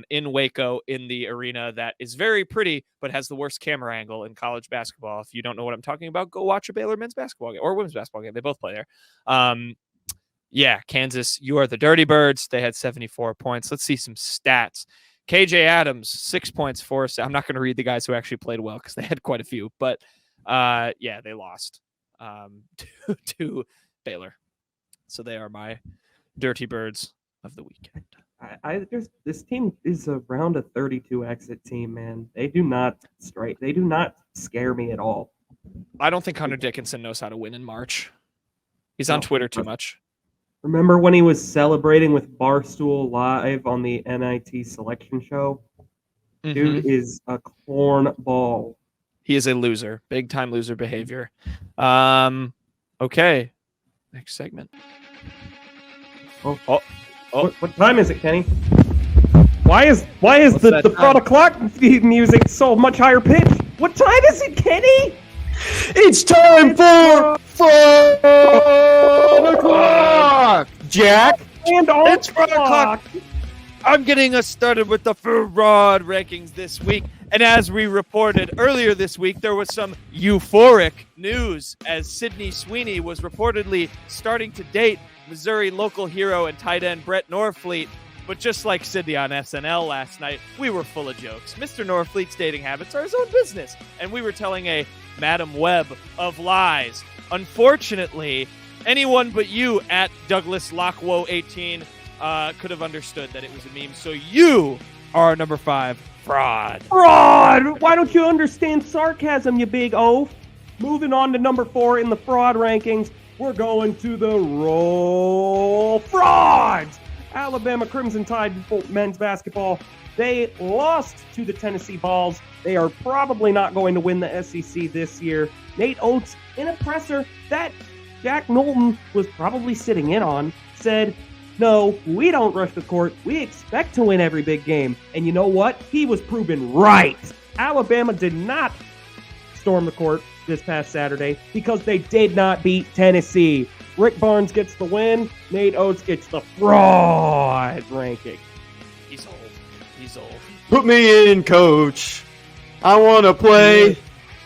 in Waco in the arena that is very pretty, but has the worst camera angle in college basketball. If you don't know what I'm talking about, go watch a Baylor men's basketball game or women's basketball game. They both play there. Yeah, Kansas, you are the Dirty Birds. They had 74 points. Let's see some stats. KJ Adams, 6 points, 4. I'm not going to read the guys who actually played well because they had quite a few. But, yeah, they lost to Baylor. So they are my Dirty Birds of the weekend. This team is around a 32 exit team, man. They do not scare me at all. I don't think Hunter Dickinson knows how to win in March. He's on Twitter too much. Remember when he was celebrating with Barstool Live on the NIT selection show? Mm-hmm. Dude is a cornball. He is a loser. Big time loser behavior. Okay. Next segment. What time is it, Kenny? Why is the fraud o'clock music so much higher pitch? What time is it, Kenny? It's time for fraud o'clock, Jack. And it's fraud o'clock. I'm getting us started with the fraud rankings this week. And as we reported earlier this week, there was some euphoric news as Sydney Sweeney was reportedly starting to date Missouri local hero and tight end Brett Norfleet. But just like Sydney on SNL last night, we were full of jokes. Mr. Norfleet's dating habits are his own business, and we were telling a Madam Web of lies. Unfortunately, anyone but you at Douglas Lockwoe 18 could have understood that it was a meme. So you are number 5, fraud. Fraud! Why don't you understand sarcasm, you big oaf? Moving on to number 4 in the fraud rankings, we're going to the Roll Frauds. Alabama Crimson Tide men's basketball. They lost to the Tennessee Vols. They are probably not going to win the SEC this year. Nate Oates, in a presser that Jack Knowlton was probably sitting in on, said, "No, we don't rush the court. We expect to win every big game." And you know what? He was proven right. Alabama did not storm the court this past Saturday because they did not beat Tennessee. Rick Barnes gets the win. Nate Oates gets the fraud ranking. He's old. Put me in, coach. I want to play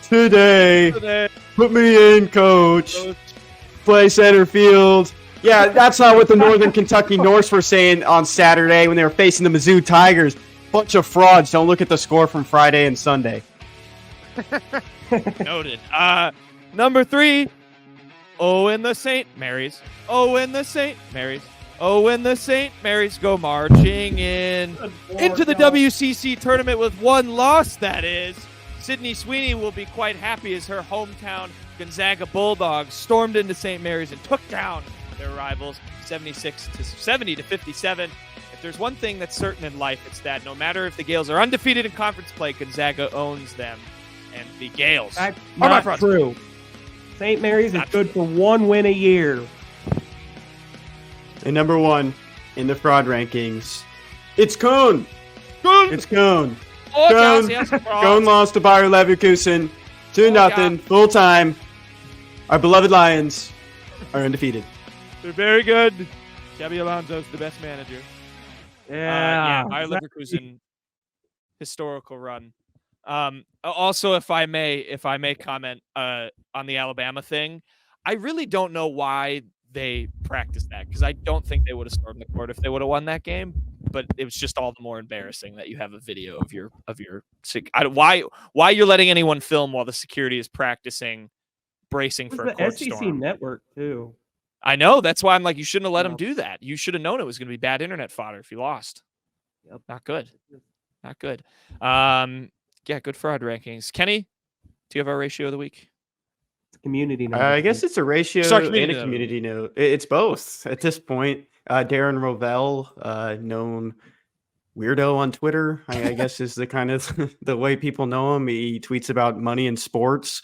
today. Put me in, coach. Play center field. Yeah, that's what the Northern Kentucky Norse were saying on Saturday when they were facing the Mizzou Tigers. Bunch of frauds. Don't look at the score from Friday and Sunday. Noted. Number 3. Oh, and the St. Mary's. Oh, and the St. Mary's. Oh, and the St. Mary's go marching into the WCC tournament with one loss, that is. Sydney Sweeney will be quite happy as her hometown Gonzaga Bulldogs stormed into St. Mary's and took down their rivals 70 to 57. If there's one thing that's certain in life, it's that no matter if the Gales are undefeated in conference play, Gonzaga owns them. And the Gales That's are my not front. true. St. Mary's is good for one win a year. And number 1 in the fraud rankings, it's Cone. Good. It's Cone. Oh, Cone. yes, Cone lost to Bayer Leverkusen 2-0 full time. Our beloved Lions are undefeated. They're very good. Xabi Alonso's the best manager. Bayer Leverkusen historical run. Also, if I may comment on the Alabama thing, I really don't know why they practiced that, because I don't think they would have stormed the court if they would have won that game. But it was just all the more embarrassing that you have a video of your why you're letting anyone film while the security is practicing bracing for a court the SEC storm. network too. I know, that's why I'm like, you shouldn't have let them do that. You should have known it was going to be bad internet fodder if you lost. Yep. Not good. Yeah, good fraud rankings. Kenny, do you have our ratio of the week? It's community note. I guess it's a ratio Sorry, and community a note. community note. It's both at this point. Darren Rovell, known weirdo on Twitter, I guess is the kind of the way people know him. He tweets about money and sports.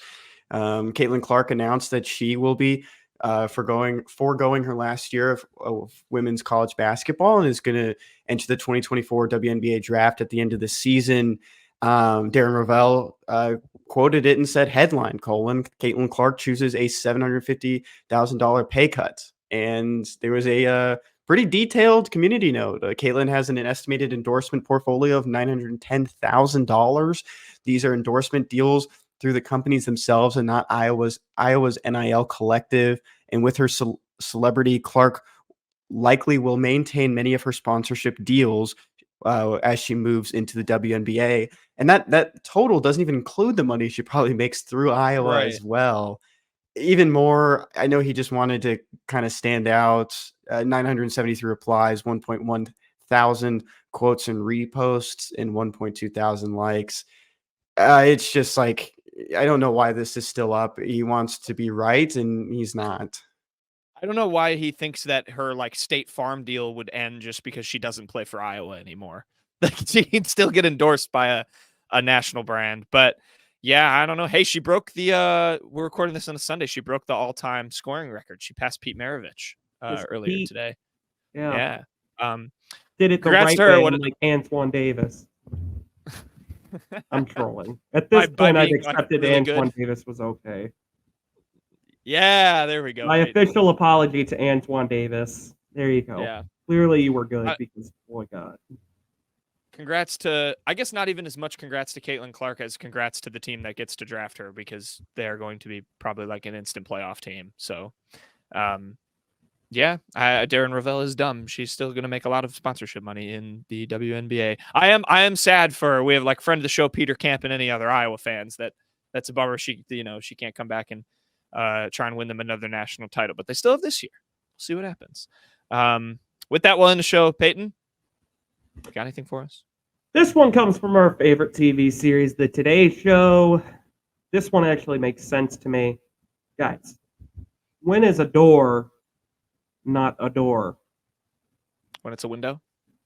Caitlin Clark announced that she will be foregoing her last year of women's college basketball and is going to enter the 2024 WNBA draft at the end of the season. Darren Rovell quoted it and said, headline, Caitlin Clark chooses a $750,000 pay cut. And there was a pretty detailed community note. Caitlin has an estimated endorsement portfolio of $910,000. These are endorsement deals through the companies themselves and not Iowa's NIL collective. And with her celebrity, Clark likely will maintain many of her sponsorship deals as she moves into the WNBA. And that total doesn't even include the money she probably makes through Iowa as well. Even more, I know he just wanted to kind of stand out. 973 replies, 1.1 thousand quotes and reposts, and 1.2 thousand likes. It's just like, I don't know why this is still up. He wants to be right, and he's not. I don't know why he thinks that her like State Farm deal would end just because she doesn't play for Iowa anymore. Like she'd still get endorsed by a national brand. But yeah, I don't know. Hey, she broke the we're recording this on a Sunday. She broke the all-time scoring record. She passed Pete Maravich earlier today. Yeah. Yeah. Did it the congrats right to her. way, What like Antoine Davis. I'm trolling. At this point, I've accepted really Antoine good. Davis was okay. Yeah, there we go. My Peyton. official apology to Antoine Davis. There you go. Yeah. Clearly you were good because, boy, God. Congrats to, I guess not even as much congrats to Caitlin Clark as congrats to the team that gets to draft her, because they're going to be probably like an instant playoff team. So, yeah, Darren Rovell is dumb. She's still going to make a lot of sponsorship money in the WNBA. I am sad for, we have like friend of the show, Peter Camp, and any other Iowa fans that's a bummer. She can't come back and try and win them another national title, but they still have this year. We'll see what happens. With that, we'll end the show. Peyton, got anything for us? This one comes from our favorite TV series, The Today Show. This one actually makes sense to me. Guys, when is a door not a door? When it's a window?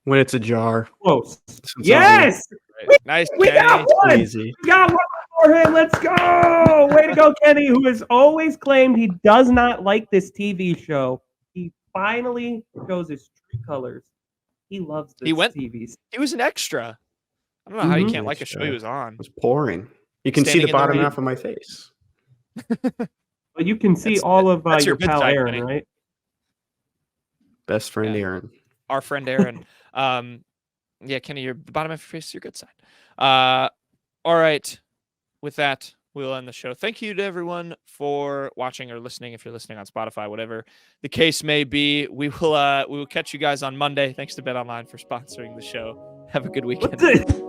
When it's a jar. Close. Yes! Right. Nice, We Kenny. got one! Easy. We got one for him. Let's go! Way to go, Kenny, who has always claimed he does not like this TV show. He finally shows his true colors. He loves this TV series. He was an extra. I don't know how you can't like a show he was on. It was pouring. You can see Standing the in the bottom rain. half of my face. But you can see all of that's your your good pal side, Aaron, Kenny. right? Best friend Yeah. Aaron. Our friend Aaron. Yeah, Kenny, the bottom of your face is your good side. All right. With that, we'll end the show. Thank you to everyone for watching or listening. If you're listening on Spotify, whatever the case may be, we will catch you guys on Monday. Thanks to BetOnline for sponsoring the show. Have a good weekend.